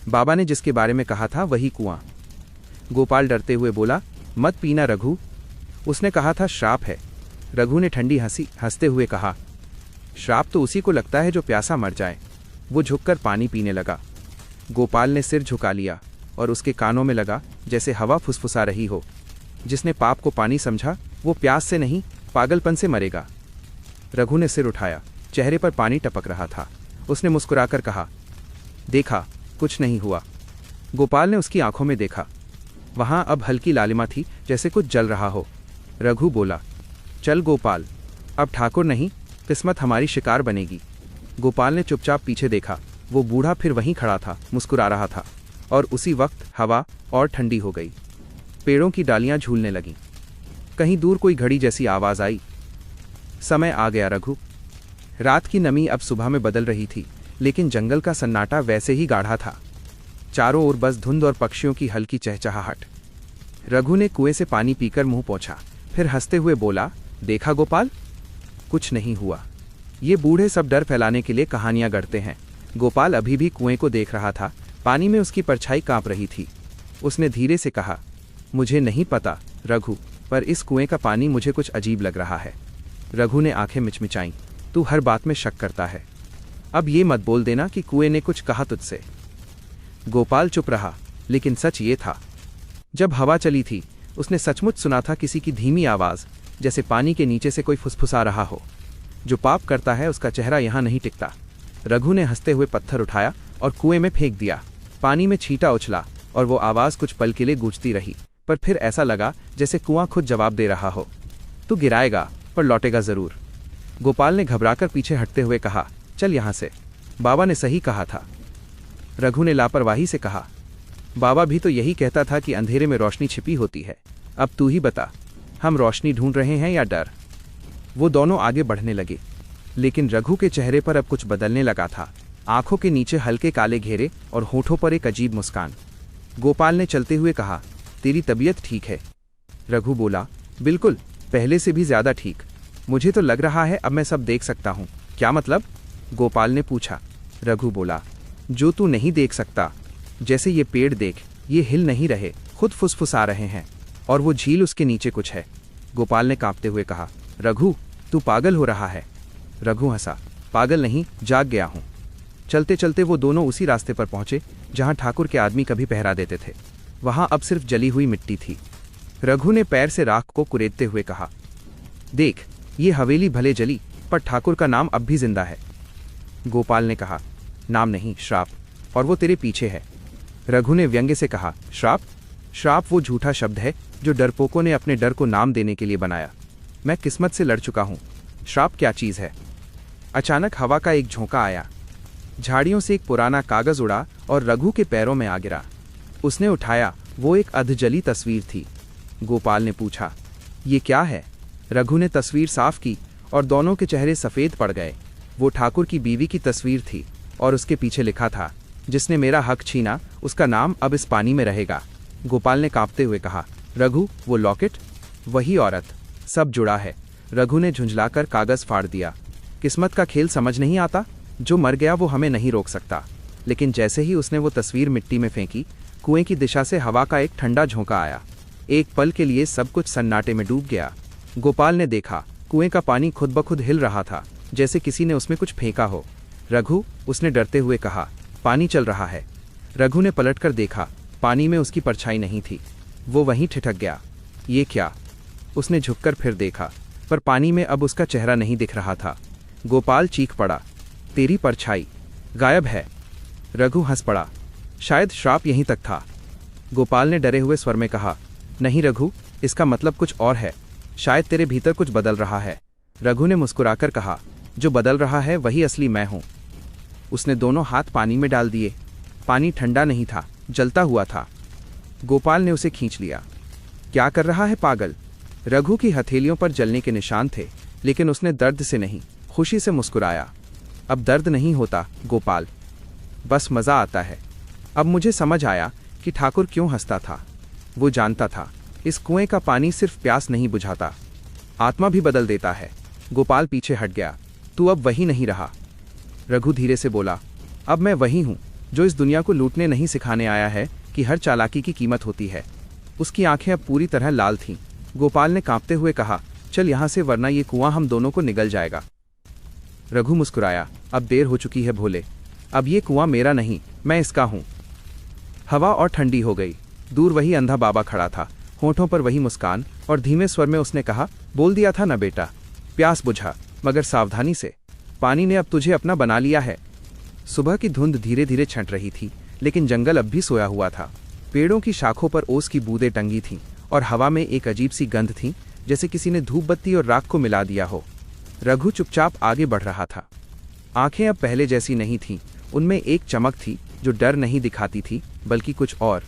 बाबा ने जिसके बारे में कहा था वही कुआं। गोपाल डरते हुए बोला, मत पीना रघु, उसने कहा था श्राप है। रघु ने ठंडी हंसते हुए कहा, श्राप तो उसी को लगता है जो प्यासा मर जाए। वो झुककर पानी पीने लगा। गोपाल ने सिर झुका लिया और उसके कानों में लगा जैसे हवा फुसफुसा रही हो, जिसने पाप को पानी समझा वो प्यास से नहीं पागलपन से मरेगा। रघु ने सिर उठाया, चेहरे पर पानी टपक रहा था। उसने मुस्कुराकर कहा, देखा, कुछ नहीं हुआ। गोपाल ने उसकी आंखों में देखा, वहां अब हल्की लालिमा थी, जैसे कुछ जल रहा हो। रघु बोला, चल गोपाल, अब ठाकुर नहीं किस्मत हमारी शिकार बनेगी। गोपाल ने चुपचाप पीछे देखा। वो बूढ़ा फिर वहीं खड़ा था, मुस्कुरा रहा था। और उसी वक्त हवा और ठंडी हो गई। पेड़ों की डालियां झूलने लगीं। कहीं दूर कोई घड़ी जैसी आवाज आई। समय आ गया रघु। रात की नमी अब सुबह में बदल रही थी, लेकिन जंगल का सन्नाटा वैसे ही गाढ़ा था। चारों ओर बस धुंध और पक्षियों की हल्की चहचहाहट। रघु ने कुएं से पानी पीकर मुंह पोंछा, फिर हंसते हुए बोला, देखा गोपाल, कुछ नहीं हुआ। ये बूढ़े सब डर फैलाने के लिए कहानियां गढ़ते हैं। गोपाल अभी भी कुएं को देख रहा था। पानी में उसकी परछाई कांप रही थी। उसने धीरे से कहा, मुझे नहीं पता रघु, पर इस कुएं का पानी मुझे कुछ अजीब लग रहा है। रघु ने आंखें मिचमिचाईं, तू हर बात में शक करता है। अब ये मत बोल देना कि कुएं ने कुछ कहा तुझसे। गोपाल चुप रहा, लेकिन सच ये था, जब हवा चली थी उसने सचमुच सुना था किसी की धीमी आवाज, जैसे पानी के नीचे से कोई फुसफुसा रहा हो। जो पाप करता है उसका चेहरा यहां नहीं टिकता। रघु ने हंसते हुए पत्थर उठाया और कुएं में फेंक दिया। पानी में छींटा उछला और वो आवाज कुछ पल के लिए गूंजती रही, पर फिर ऐसा लगा जैसे कुआं खुद जवाब दे रहा हो, तू गिराएगा पर लौटेगा जरूर। गोपाल ने घबराकर पीछे हटते हुए कहा, चल यहां से, बाबा ने सही कहा था। रघु ने लापरवाही से कहा, बाबा भी तो यही कहता था कि अंधेरे में रोशनी छिपी होती है। अब तू ही बता, हम रोशनी ढूंढ रहे हैं या डर? वो दोनों आगे बढ़ने लगे, लेकिन रघु के चेहरे पर अब कुछ बदलने लगा था। आंखों के नीचे हल्के काले घेरे और होठों पर एक अजीब मुस्कान। गोपाल ने चलते हुए कहा, तेरी तबीयत ठीक है? रघु बोला, बिल्कुल, पहले से भी ज्यादा ठीक। मुझे तो लग रहा है अब मैं सब देख सकता हूँ। क्या मतलब? गोपाल ने पूछा। रघु बोला, जो तू नहीं देख सकता, जैसे ये पेड़ देख, ये हिल नहीं रहे, खुद फुसफुसा रहे हैं, और वो झील उसके नीचे कुछ है। गोपाल ने कांपते हुए कहा, रघु, तू पागल हो रहा है। रघु हंसा, पागल नहीं, जाग गया हूं। चलते चलते वो दोनों उसी रास्ते पर पहुंचे जहां ठाकुर के आदमी कभी पहरा देते थे। वहां अब सिर्फ जली हुई मिट्टी थी। रघु ने पैर से राख को कुरेदते हुए कहा, देख, ये हवेली भले जली, पर ठाकुर का नाम अब भी जिंदा है। गोपाल ने कहा, नाम नहीं, श्राप, और वो तेरे पीछे है। रघु ने व्यंग्य से कहा, श्राप? श्राप वो झूठा शब्द है जो डरपोकों ने अपने डर को नाम देने के लिए बनाया। मैं किस्मत से लड़ चुका हूं। श्राप क्या चीज है? अचानक हवा का एक झोंका आया। झाड़ियों से एक पुराना कागज उड़ा और रघु के पैरों में आ गिरा। उसने उठाया, वो एक अधजली तस्वीर थी। गोपाल ने पूछा, ये क्या है? रघु ने तस्वीर साफ की और दोनों के चेहरे सफेद पड़ गए। वो ठाकुर की बीवी की तस्वीर थी और उसके पीछे लिखा था, जिसने मेरा हक छीना उसका नाम अब इस पानी में रहेगा। गोपाल ने कांपते हुए कहा, रघु, वो लॉकेट? वही औरत, सब जुड़ा है। रघु ने झुंझलाकर कागज फाड़ दिया। किस्मत का खेल समझ नहीं आता? जो मर गया वो हमें नहीं रोक सकता। लेकिन जैसे ही उसने वो तस्वीर मिट्टी में फेंकी, कुएं की दिशा से हवा का एक ठंडा झोंका आया। एक पल के लिए सब कुछ सन्नाटे में डूब गया। गोपाल ने देखा, कुएं का पानी खुद ब खुद हिल रहा था, जैसे किसी ने उसमें कुछ फेंका हो। रघु, उसने डरते हुए कहा, पानी चल रहा है। रघु ने पलटकर देखा, पानी में उसकी परछाई नहीं थी। वो वहीं ठिठक गया। ये क्या? उसने झुककर फिर देखा, पर पानी में अब उसका चेहरा नहीं दिख रहा था। गोपाल चीख पड़ा, तेरी परछाई गायब है। रघु हंस पड़ा, शायद श्राप यहीं तक था। गोपाल ने डरे हुए स्वर में कहा, नहीं रघु, इसका मतलब कुछ और है। शायद तेरे भीतर कुछ बदल रहा है। रघु ने मुस्कुराकर कहा, जो बदल रहा है वही असली मैं हूं। उसने दोनों हाथ पानी में डाल दिए। पानी ठंडा नहीं था, जलता हुआ था। गोपाल ने उसे खींच लिया। क्या कर रहा है पागल? रघु की हथेलियों पर जलने के निशान थे, लेकिन उसने दर्द से नहीं, खुशी से मुस्कुराया। अब दर्द नहीं होता गोपाल, बस मजा आता है। अब मुझे समझ आया कि ठाकुर क्यों हंसता था। वो जानता था, इस कुएं का पानी सिर्फ प्यास नहीं बुझाता, आत्मा भी बदल देता है। गोपाल पीछे हट गया। तू अब वही नहीं रहा। रघु धीरे से बोला, अब मैं वही हूं जो इस दुनिया को लूटने नहीं सिखाने आया है कि हर चालाकी की कीमत होती है। उसकी आंखें अब पूरी तरह लाल थीं। गोपाल ने कांपते हुए कहा, चल यहां से, वरना ये कुआं हम दोनों को निगल जाएगा। रघु मुस्कुराया, अब देर हो चुकी है भोले, अब ये कुआं मेरा नहीं, मैं इसका हूं। हवा और ठंडी हो गई। दूर वही अंधा बाबा खड़ा था, होठों पर वही मुस्कान, और धीमे स्वर में उसने कहा, बोल दिया था ना बेटा, प्यास बुझा, मगर सावधानी से, पानी ने अब तुझे अपना बना लिया है। सुबह की धुंध धीरे धीरे छंट रही थी, लेकिन जंगल अब भी सोया हुआ था। पेड़ों की शाखों पर ओस की बूंदें टंगी थीं, और हवा में एक अजीब सी गंध थी, जैसे किसी ने धूप बत्ती और राख को मिला दिया हो। रघु चुपचाप आगे बढ़ रहा था। आंखें अब पहले जैसी नहीं थीं, उनमें एक चमक थी जो डर नहीं दिखाती थी, बल्कि कुछ और,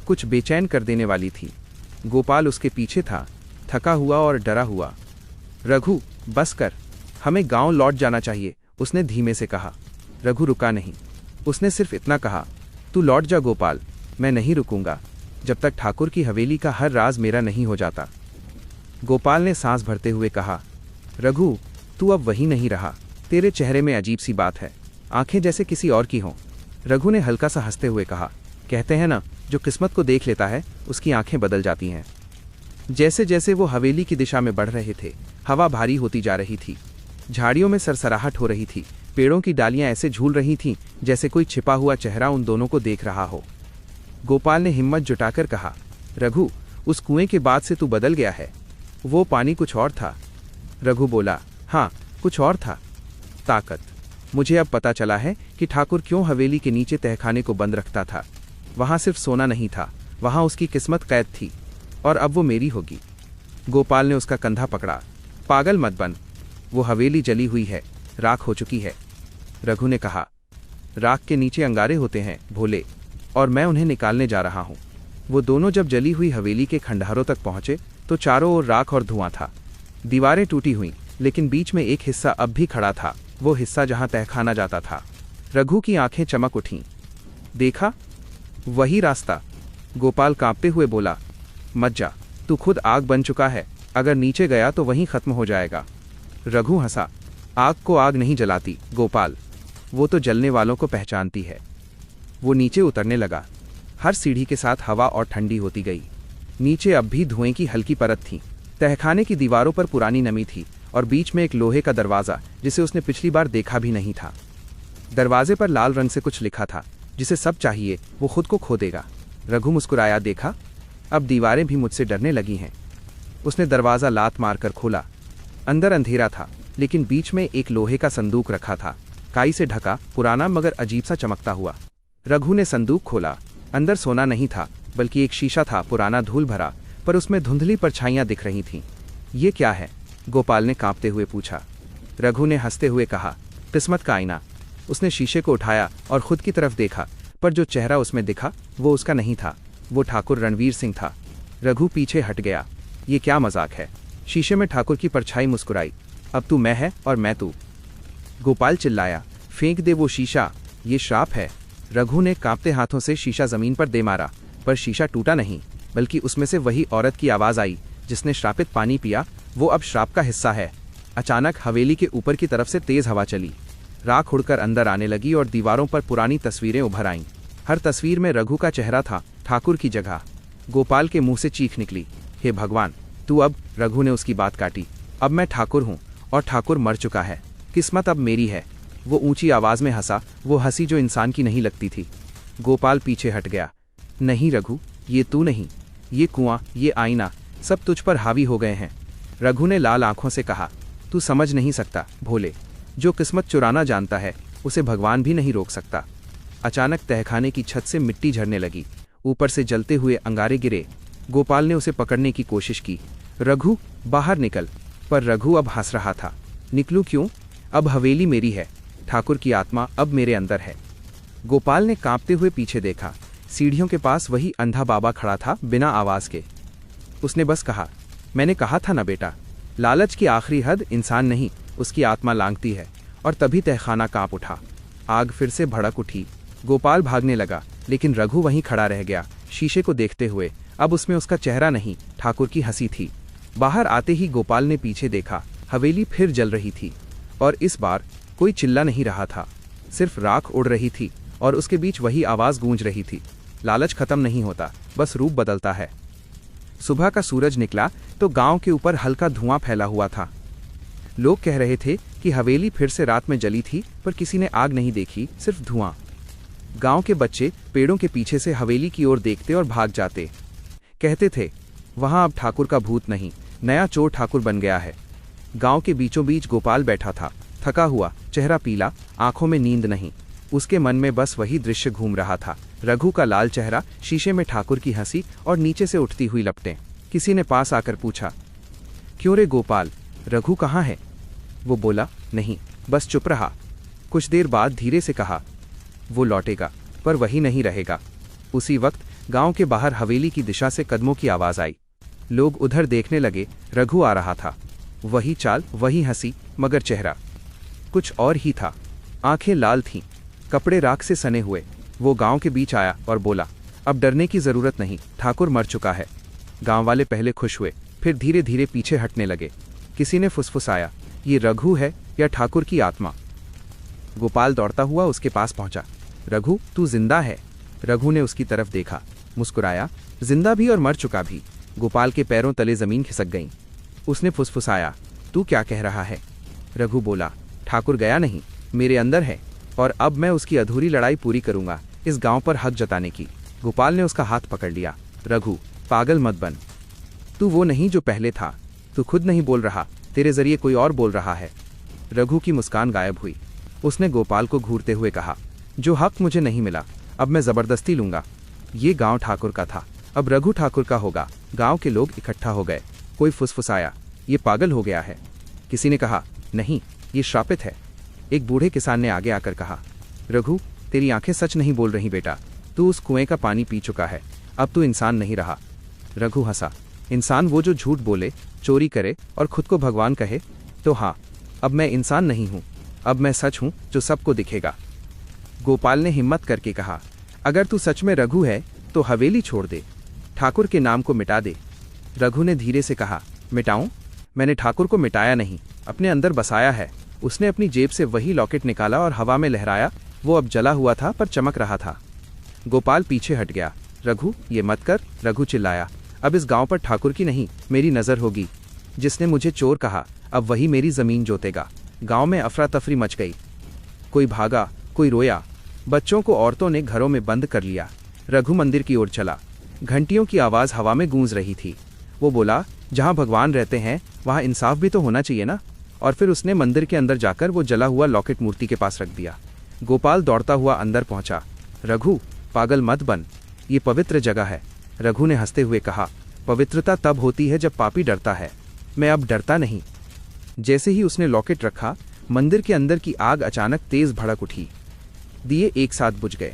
कुछ बेचैन कर देने वाली थी। गोपाल उसके पीछे था, थका हुआ और डरा हुआ। रघु, बस कर, हमें गांव लौट जाना चाहिए, उसने धीमे से कहा। रघु रुका नहीं, उसने सिर्फ इतना कहा, तू लौट जा गोपाल, मैं नहीं रुकूंगा जब तक ठाकुर की हवेली का हर राज मेरा नहीं हो जाता। गोपाल ने सांस भरते हुए कहा, रघु, तू अब वही नहीं रहा, तेरे चेहरे में अजीब सी बात है, आंखें जैसे किसी और की हों। रघु ने हल्का सा हंसते हुए कहा, कहते हैं ना, जो किस्मत को देख लेता है उसकी आंखें बदल जाती हैं। जैसे जैसे वो हवेली की दिशा में बढ़ रहे थे, हवा भारी होती जा रही थी, झाड़ियों में सरसराहट हो रही थी, पेड़ों की डालियां ऐसे झूल रही थीं जैसे कोई छिपा हुआ चेहरा उन दोनों को देख रहा हो। गोपाल ने हिम्मत जुटाकर कहा, रघु, उस कुएं के बाद से तू बदल गया है। वो पानी कुछ और था। रघु बोला, हाँ, कुछ और था, ताकत। मुझे अब पता चला है कि ठाकुर क्यों हवेली के नीचे तहखाने को बंद रखता था। वहां सिर्फ सोना नहीं था, वहां उसकी किस्मत कैद थी, और अब वो मेरी होगी। गोपाल ने उसका कंधा पकड़ा, पागल मत बन, वो हवेली जली हुई है, राख हो चुकी है। रघु ने कहा, राख के नीचे अंगारे होते हैं भोले, और मैं उन्हें निकालने जा रहा हूं। वो दोनों जब जली हुई हवेली के खंडहरों तक पहुंचे तो चारों ओर राख और धुआं था। दीवारें टूटी हुई, लेकिन बीच में एक हिस्सा अब भी खड़ा था, वो हिस्सा जहां तहखाना जाता था। रघु की आंखें चमक उठीं। देखा, वही रास्ता। गोपाल कांपते हुए बोला, मत जा, तू खुद आग बन चुका है, अगर नीचे गया तो वहीं खत्म हो जाएगा। रघु हंसा, आग को आग नहीं जलाती गोपाल, वो तो जलने वालों को पहचानती है। वो नीचे उतरने लगा। हर सीढ़ी के साथ हवा और ठंडी होती गई। नीचे अब भी धुएं की हल्की परत थी। तहखाने की दीवारों पर पुरानी नमी थी, और बीच में एक लोहे का दरवाज़ा जिसे उसने पिछली बार देखा भी नहीं था। दरवाजे पर लाल रंग से कुछ लिखा था, जिसे सब चाहिए वो खुद को खो देगा। रघु मुस्कुराया, देखा, अब दीवारें भी मुझसे डरने लगी हैं। उसने दरवाज़ा लात मारकर खोला। अंदर अंधेरा था, लेकिन बीच में एक लोहे का संदूक रखा था, काई से ढका, पुराना मगर अजीब सा चमकता हुआ। रघु ने संदूक खोला। अंदर सोना नहीं था, बल्कि एक शीशा था, पुराना, धूल भरा, पर उसमें धुंधली परछाइयां दिख रही थीं। ये क्या है? गोपाल ने कांपते हुए पूछा। रघु ने हंसते हुए कहा, किस्मत का आईना। उसने शीशे को उठाया और खुद की तरफ देखा, पर जो चेहरा उसमें दिखा वो उसका नहीं था, वो ठाकुर रणवीर सिंह था। रघु पीछे हट गया। ये क्या मजाक है? शीशे में ठाकुर की परछाई मुस्कुराई। अब तू मैं है और मैं तू। गोपाल चिल्लाया, फेंक दे वो शीशा, ये श्राप है। रघु ने कांपते हाथों से शीशा जमीन पर दे मारा, पर शीशा टूटा नहीं, बल्कि उसमें से वही औरत की आवाज आई जिसने श्रापित पानी पिया, वो अब श्राप का हिस्सा है। अचानक हवेली के ऊपर की तरफ से तेज हवा चली। राख उड़कर अंदर आने लगी और दीवारों पर पुरानी तस्वीरें उभर आईं। हर तस्वीर में रघु का चेहरा था, ठाकुर की जगह। गोपाल के मुंह से चीख निकली, हे भगवान, तू अब। रघु ने उसकी बात काटी, अब मैं ठाकुर हूं, और ठाकुर मर चुका है, किस्मत अब मेरी है। वो ऊंची आवाज में हंसा, वो हंसी जो इंसान की नहीं लगती थी। गोपाल पीछे हट गया। नहीं रघु, ये तू नहीं, ये कुआं, ये आईना, सब तुझ पर हावी हो गए हैं। रघु ने लाल आंखों से कहा, तू समझ नहीं सकता भोले, जो किस्मत चुराना जानता है उसे भगवान भी नहीं रोक सकता। अचानक तहखाने की छत से मिट्टी झरने लगी, ऊपर से जलते हुए अंगारे गिरे। गोपाल ने उसे पकड़ने की कोशिश की, रघु बाहर निकल, पर रघु अब हंस रहा था। निकलूं क्यों? अब हवेली मेरी है, ठाकुर की आत्मा अब मेरे अंदर है। गोपाल ने कांपते हुए पीछे देखा। सीढ़ियों के पास वही अंधा बाबा खड़ा था, बिना आवाज के। उसने बस कहा, मैंने कहा था ना बेटा, लालच की आखिरी हद इंसान नहीं, उसकी आत्मा लांघती है। और तभी तहखाना कांप उठा। आग फिर से भड़क उठी। गोपाल भागने लगा, लेकिन रघु वहीं खड़ा रह गया, शीशे को देखते हुए। अब उसमें उसका चेहरा नहीं, ठाकुर की हंसी थी। बाहर आते ही गोपाल ने पीछे देखा, हवेली फिर जल रही थी, और इस बार कोई चिल्ला नहीं रहा था, सिर्फ राख उड़ रही थी, और उसके बीच वही आवाज गूंज रही थी, लालच खत्म नहीं होता, बस रूप बदलता है। सुबह का सूरज निकला तो गांव के ऊपर हल्का धुआं फैला हुआ था। लोग कह रहे थे कि हवेली फिर से रात में जली थी, पर किसी ने आग नहीं देखी, सिर्फ धुआं। गांव के बच्चे पेड़ों के पीछे से हवेली की ओर देखते और भाग जाते। कहते थे, वहां अब ठाकुर का भूत नहीं, नया चोर ठाकुर बन गया है। गांव के बीचों बीच गोपाल बैठा था, थका हुआ, चेहरा पीला, आंखों में नींद नहीं। उसके मन में बस वही दृश्य घूम रहा था, रघु का लाल चेहरा, शीशे में ठाकुर की हंसी और नीचे से उठती हुई लपटें। किसी ने पास आकर पूछा, क्यों रे गोपाल, रघु कहाँ है? वो बोला, नहीं, बस चुप रहा। कुछ देर बाद धीरे से कहा, वो लौटेगा, पर वही नहीं रहेगा। उसी वक्त गांव के बाहर हवेली की दिशा से कदमों की आवाज आई। लोग उधर देखने लगे, रघु आ रहा था। वही चाल, वही हंसी, मगर चेहरा कुछ और ही था। आंखें लाल थीं, कपड़े राख से सने हुए। वो गांव के बीच आया और बोला, अब डरने की जरूरत नहीं, ठाकुर मर चुका है। गांव वाले पहले खुश हुए, फिर धीरे धीरे पीछे हटने लगे। किसी ने फुसफुसाया, ये रघु है या ठाकुर की आत्मा? गोपाल दौड़ता हुआ उसके पास पहुंचा। रघु, तू जिंदा है? रघु ने उसकी तरफ देखा, मुस्कुराया, जिंदा भी और मर चुका भी। गोपाल के पैरों तले जमीन खिसक गई। उसने फुसफुसाया, तू क्या कह रहा है? रघु बोला, ठाकुर गया नहीं, मेरे अंदर है, और अब मैं उसकी अधूरी लड़ाई पूरी करूंगा, इस गांव पर हक जताने की। गोपाल ने उसका हाथ पकड़ लिया। रघु, पागल मत बन, तू वो नहीं जो पहले था। तू खुद नहीं बोल रहा, तेरे जरिए कोई और बोल रहा है। रघु की मुस्कान गायब हुई। उसने गोपाल को घूरते हुए कहा, जो हक मुझे नहीं मिला, अब मैं जबरदस्ती लूंगा। ये गांव ठाकुर का था, अब रघु ठाकुर का होगा। गांव के लोग इकट्ठा हो गए। कोई फुसफुसाया, ये पागल हो गया है। किसी ने कहा, नहीं, ये श्रापित है। एक बूढ़े किसान ने आगे आकर कहा, रघु, तेरी आंखें सच नहीं बोल रही बेटा, तू उस कुएं का पानी पी चुका है, अब तू इंसान नहीं रहा। रघु हंसा, इंसान वो जो झूठ बोले, चोरी करे और खुद को भगवान कहे? तो हाँ, अब मैं इंसान नहीं हूं, अब मैं सच हूं जो सबको दिखेगा। गोपाल ने हिम्मत करके कहा, अगर तू सच में रघु है तो हवेली छोड़ दे, ठाकुर के नाम को मिटा दे। रघु ने धीरे से कहा, मिटाऊं? मैंने ठाकुर को मिटाया नहीं, अपने अंदर बसाया है। उसने अपनी जेब से वही लॉकेट निकाला और हवा में लहराया। वो अब जला हुआ था पर चमक रहा था। गोपाल पीछे हट गया। रघु, ये मत कर, रघु चिल्लाया, अब इस गांव पर ठाकुर की नहीं, मेरी नजर होगी। जिसने मुझे चोर कहा, अब वही मेरी जमीन जोतेगा। गांव में अफरा तफरी मच गई। कोई भागा, कोई रोया। बच्चों को औरतों ने घरों में बंद कर लिया। रघु मंदिर की ओर चला। घंटियों की आवाज हवा में गूंज रही थी। वो बोला, जहां भगवान रहते हैं वहां इंसाफ भी तो होना चाहिए ना। और फिर उसने मंदिर के अंदर जाकर वो जला हुआ लॉकेट मूर्ति के पास रख दिया। गोपाल दौड़ता हुआ अंदर पहुंचा। रघु, पागल मत बन, ये पवित्र जगह है। रघु ने हंसते हुए कहा, पवित्रता तब होती है जब पापी डरता है, मैं अब डरता नहीं। जैसे ही उसने लॉकेट रखा, मंदिर के अंदर की आग अचानक तेज भड़क उठी। दिए एक साथ बुझ गए।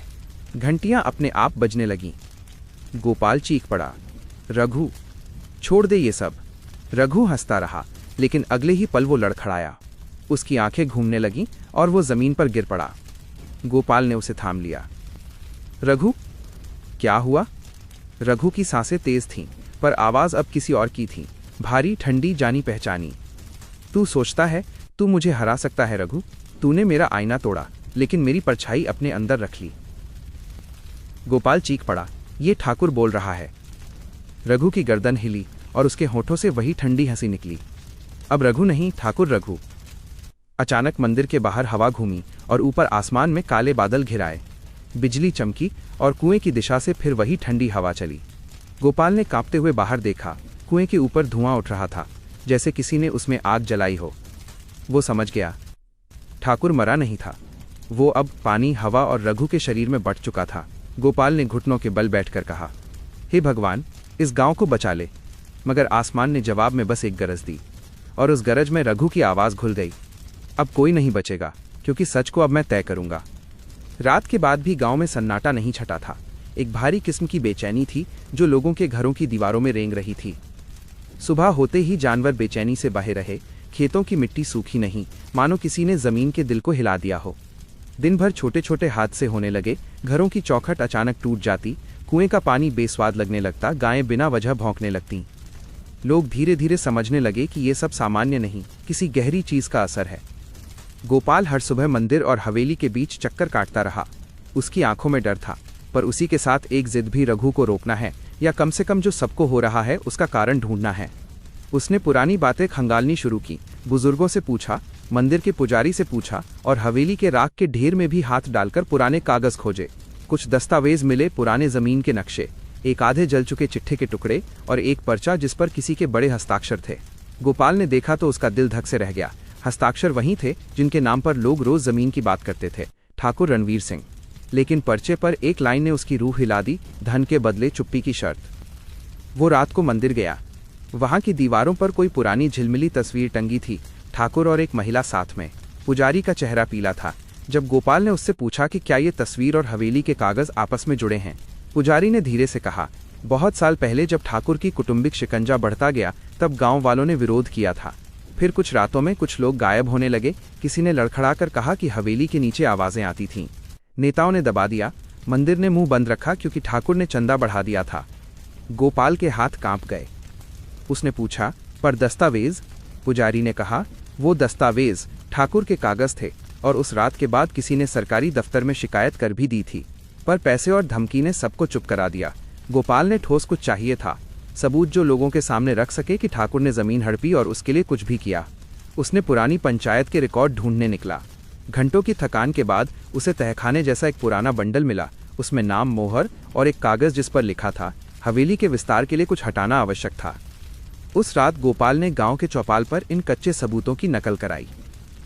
घंटियां अपने आप बजने लगीं। गोपाल चीख पड़ा, रघु, छोड़ दे ये सब। रघु हंसता रहा, लेकिन अगले ही पल वो लड़खड़ाया। उसकी आंखें घूमने लगीं और वो जमीन पर गिर पड़ा। गोपाल ने उसे थाम लिया। रघु, क्या हुआ? रघु की सांसें तेज थीं, पर आवाज अब किसी और की थी, भारी, ठंडी, जानी पहचानी। तू सोचता है तू मुझे हरा सकता है रघु? तूने मेरा आईना तोड़ा, लेकिन मेरी परछाई अपने अंदर रख ली। गोपाल चीख पड़ा, ये ठाकुर बोल रहा है। रघु की गर्दन हिली और उसके होठों से वही ठंडी हंसी निकली। अब रघु नहीं, ठाकुर रघु। अचानक मंदिर के बाहर हवा घूमी और ऊपर आसमान में काले बादल घिराए। बिजली चमकी और कुएं की दिशा से फिर वही ठंडी हवा चली। गोपाल ने कांपते हुए बाहर देखा। कुएं के ऊपर धुआं उठ रहा था, जैसे किसी ने उसमें आग जलाई हो। वो समझ गया, ठाकुर मरा नहीं था, वो अब पानी, हवा और रघु के शरीर में बट चुका था। गोपाल ने घुटनों के बल बैठकर कहा, हे भगवान, इस गांव को बचा ले। मगर आसमान ने जवाब में बस एक गरज दी, और उस गरज में रघु की आवाज घुल गई। अब कोई नहीं बचेगा, क्योंकि सच को अब मैं तय करूंगा। रात के बाद भी गांव में सन्नाटा नहीं छटा था। एक भारी किस्म की बेचैनी थी जो लोगों के घरों की दीवारों में रेंग रही थी। सुबह होते ही जानवर बेचैनी से बहे रहे। खेतों की मिट्टी सूखी नहीं, मानो किसी ने जमीन के दिल को हिला दिया हो। दिन भर छोटे छोटे हादसे होने लगे। घरों की चौखट अचानक टूट जाती, कुएं का पानी बेस्वाद लगने लगता, गायें बिना वजह भौंकने लगतीं। लोग धीरे धीरे समझने लगे कि ये सब सामान्य नहीं, किसी गहरी चीज का असर है। गोपाल हर सुबह मंदिर और हवेली के बीच चक्कर काटता रहा। उसकी आंखों में डर था, पर उसी के साथ एक जिद भी, रघु को रोकना है, या कम से कम जो सबको हो रहा है उसका कारण ढूंढना है। उसने पुरानी बातें खंगालनी शुरू की। बुजुर्गों से पूछा, मंदिर के पुजारी से पूछा, और हवेली के राख के ढेर में भी हाथ डालकर पुराने कागज खोजे। कुछ दस्तावेज मिले, पुराने जमीन के नक्शे, एक आधे जल चुके चिट्ठे के टुकड़े और एक पर्चा जिस पर किसी के बड़े हस्ताक्षर थे। गोपाल ने देखा तो उसका दिल धक से रह गया। हस्ताक्षर वही थे जिनके नाम पर लोग रोज जमीन की बात करते थे, ठाकुर रणवीर सिंह। लेकिन पर्चे पर एक लाइन ने उसकी रूह हिला दी, धन के बदले चुप्पी की शर्त। वो रात को मंदिर गया। वहां की दीवारों पर कोई पुरानी झिलमिली तस्वीर टंगी थी, ठाकुर और एक महिला साथ में। पुजारी का चेहरा पीला था। जब गोपाल ने उससे पूछा कि क्या ये तस्वीर और हवेली के कागज आपस में जुड़े हैं, पुजारी ने धीरे से कहा, बहुत साल पहले जब ठाकुर की कुटुंबिक शिकंजा बढ़ता गया तब गांव वालों ने विरोध किया था। फिर कुछ रातों में कुछ लोग गायब होने लगे। किसी ने लड़खड़ाकर कहा कि हवेली के नीचे आवाजें आती थीं। नेताओं ने दबा दिया। मंदिर ने मुंह बंद रखा क्योंकि ठाकुर ने चंदा बढ़ा दिया था। गोपाल के हाथ कांप गए। उसने पूछा, पर दस्तावेज? पुजारी ने कहा, वो दस्तावेज ठाकुर के कागज थे और उस रात के बाद किसी ने सरकारी दफ्तर में शिकायत कर भी दी थी, पर पैसे और धमकी ने सबको चुप करा दिया। गोपाल ने ठोस कुछ चाहिए था, सबूत जो लोगों के सामने रख सके कि ठाकुर ने जमीन हड़पी और उसके लिए कुछ भी किया। उसने पुरानी पंचायत के रिकॉर्ड ढूंढने निकला। घंटों की थकान के बाद उसे तहखाने जैसा एक पुराना बंडल मिला। उसमें नाम, मोहर और एक कागज जिस पर लिखा था हवेली के विस्तार के लिए कुछ हटाना आवश्यक था। उस रात गोपाल ने गांव के चौपाल पर इन कच्चे सबूतों की नकल कराई।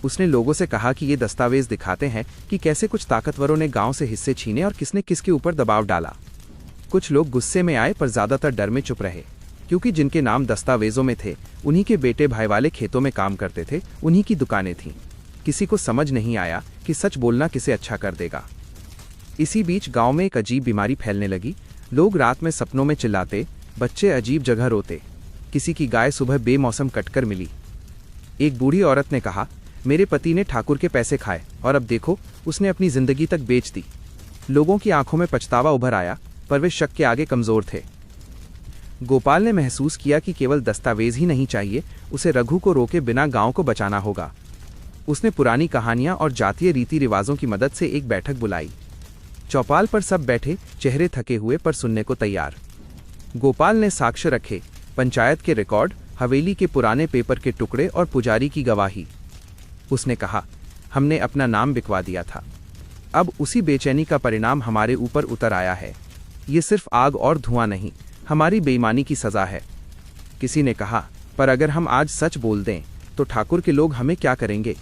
उसने लोगों से कहा कि ये दस्तावेज दिखाते हैं कि कैसे कुछ ताकतवरों ने गांव से हिस्से छीने और किसने किसके ऊपर दबाव डाला। कुछ लोग गुस्से में आए पर ज्यादातर डर में चुप रहे, क्योंकि जिनके नाम दस्तावेजों में थे उन्हीं के बेटे भाई वाले खेतों में काम करते थे, उन्हीं की दुकानें थीं। किसी को समझ नहीं आया कि सच बोलना किसे अच्छा कर देगा। इसी बीच गांव में एक अजीब बीमारी फैलने लगी। लोग रात में सपनों में चिल्लाते, बच्चे अजीब जगह रोते। किसी की गाय सुबह बेमौसम कटकर मिली। एक बूढ़ी औरत ने कहा, मेरे पति ने ठाकुर के पैसे खाए और अब देखो उसने अपनी जिंदगी तक बेच दी। लोगों की आंखों में पछतावा उभर आया, पर वे शक के आगे कमजोर थे। गोपाल ने महसूस किया कि केवल दस्तावेज ही नहीं चाहिए, उसे रघु को रोके बिना गांव को बचाना होगा। उसने पुरानी कहानियां और जातीय रीति रिवाजों की मदद से एक बैठक बुलाई। चौपाल पर सब बैठे, चेहरे थके हुए पर सुनने को तैयार। गोपाल ने साक्ष्य रखे, पंचायत के रिकॉर्ड, हवेली के पुराने पेपर के टुकड़े और पुजारी की गवाही। उसने कहा, हमने अपना नाम बिकवा दिया था, अब उसी बेचैनी का परिणाम हमारे ऊपर उतर आया है। ये सिर्फ आग और धुआं नहीं, हमारी बेईमानी की सजा है। किसी ने कहा, पर अगर हम आज सच बोल दें तो ठाकुर के लोग हमें क्या करेंगे?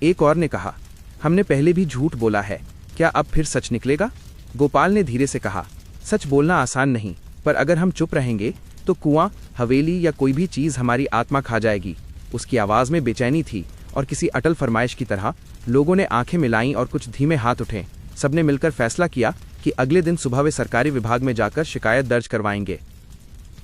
एक और ने कहा, हमने पहले भी झूठ बोला है, क्या अब फिर सच निकलेगा? गोपाल ने धीरे से कहा, सच बोलना आसान नहीं, पर अगर हम चुप रहेंगे तो कुआं, हवेली या कोई भी चीज हमारी आत्मा खा जाएगी। उसकी आवाज में बेचैनी थी और किसी अटल फरमाइश की तरह। लोगों ने आंखें मिलाईं और कुछ धीमे हाथ उठे। सबने मिलकर फैसला किया कि अगले दिन सुबह वे सरकारी विभाग में जाकर शिकायत दर्ज करवाएंगे।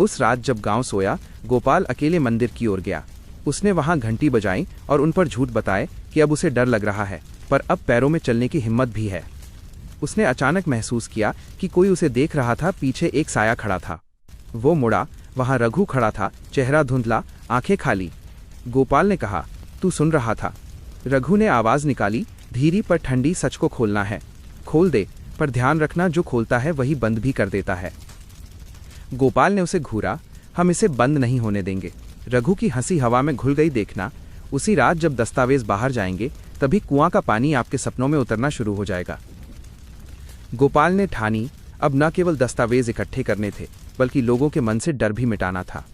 उस रात जब गांव सोया, गोपाल अकेले मंदिर की ओर गया। उसने वहां घंटी बजाई और उन पर झूठ बताए कि अब उसे डर लग रहा है, पर अब पैरों में चलने की हिम्मत भी है। उसने अचानक महसूस किया कि कोई उसे देख रहा था। पीछे एक साया खड़ा था। वो मुड़ा, वहां रघु खड़ा था, चेहरा धुंधला, आंखें खाली। गोपाल ने कहा, तू सुन रहा था? रघु ने आवाज निकाली, धीरी पर ठंडी, सच को खोलना है, खोल दे, पर ध्यान रखना जो खोलता है वही बंद भी कर देता है। गोपाल ने उसे घूरा, हम इसे बंद नहीं होने देंगे। रघु की हंसी हवा में घुल गई। देखना, उसी रात जब दस्तावेज बाहर जाएंगे तभी कुआं का पानी आपके सपनों में उतरना शुरू हो जाएगा। गोपाल ने ठानी, अब न केवल दस्तावेज इकट्ठे करने थे बल्कि लोगों के मन से डर भी मिटाना था।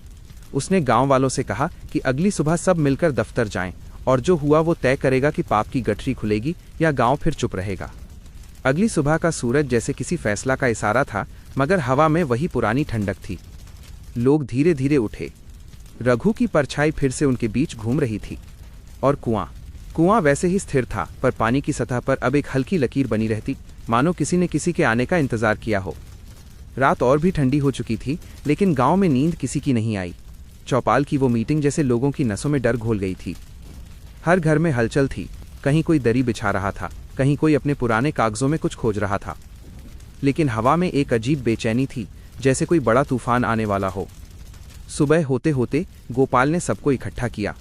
उसने गांव वालों से कहा कि अगली सुबह सब मिलकर दफ्तर जाएं और जो हुआ वो तय करेगा कि पाप की गठरी खुलेगी या गांव फिर चुप रहेगा। अगली सुबह का सूरज जैसे किसी फैसला का इशारा था, मगर हवा में वही पुरानी ठंडक थी। लोग धीरे धीरे उठे। रघु की परछाई फिर से उनके बीच घूम रही थी। और कुआं वैसे ही स्थिर था, पर पानी की सतह पर अब एक हल्की लकीर बनी रहती, मानो किसी ने किसी के आने का इंतजार किया हो। रात और भी ठंडी हो चुकी थी, लेकिन गांव में नींद किसी की नहीं आई। चौपाल की वो मीटिंग जैसे लोगों की नसों में डर घोल गई थी। हर घर में हलचल थी। कहीं कोई दरी बिछा रहा था, कहीं कोई अपने पुराने कागजों में कुछ खोज रहा था। लेकिन हवा में एक अजीब बेचैनी थी, जैसे कोई बड़ा तूफान आने वाला हो। सुबह होते होते गोपाल ने सबको इकट्ठा किया।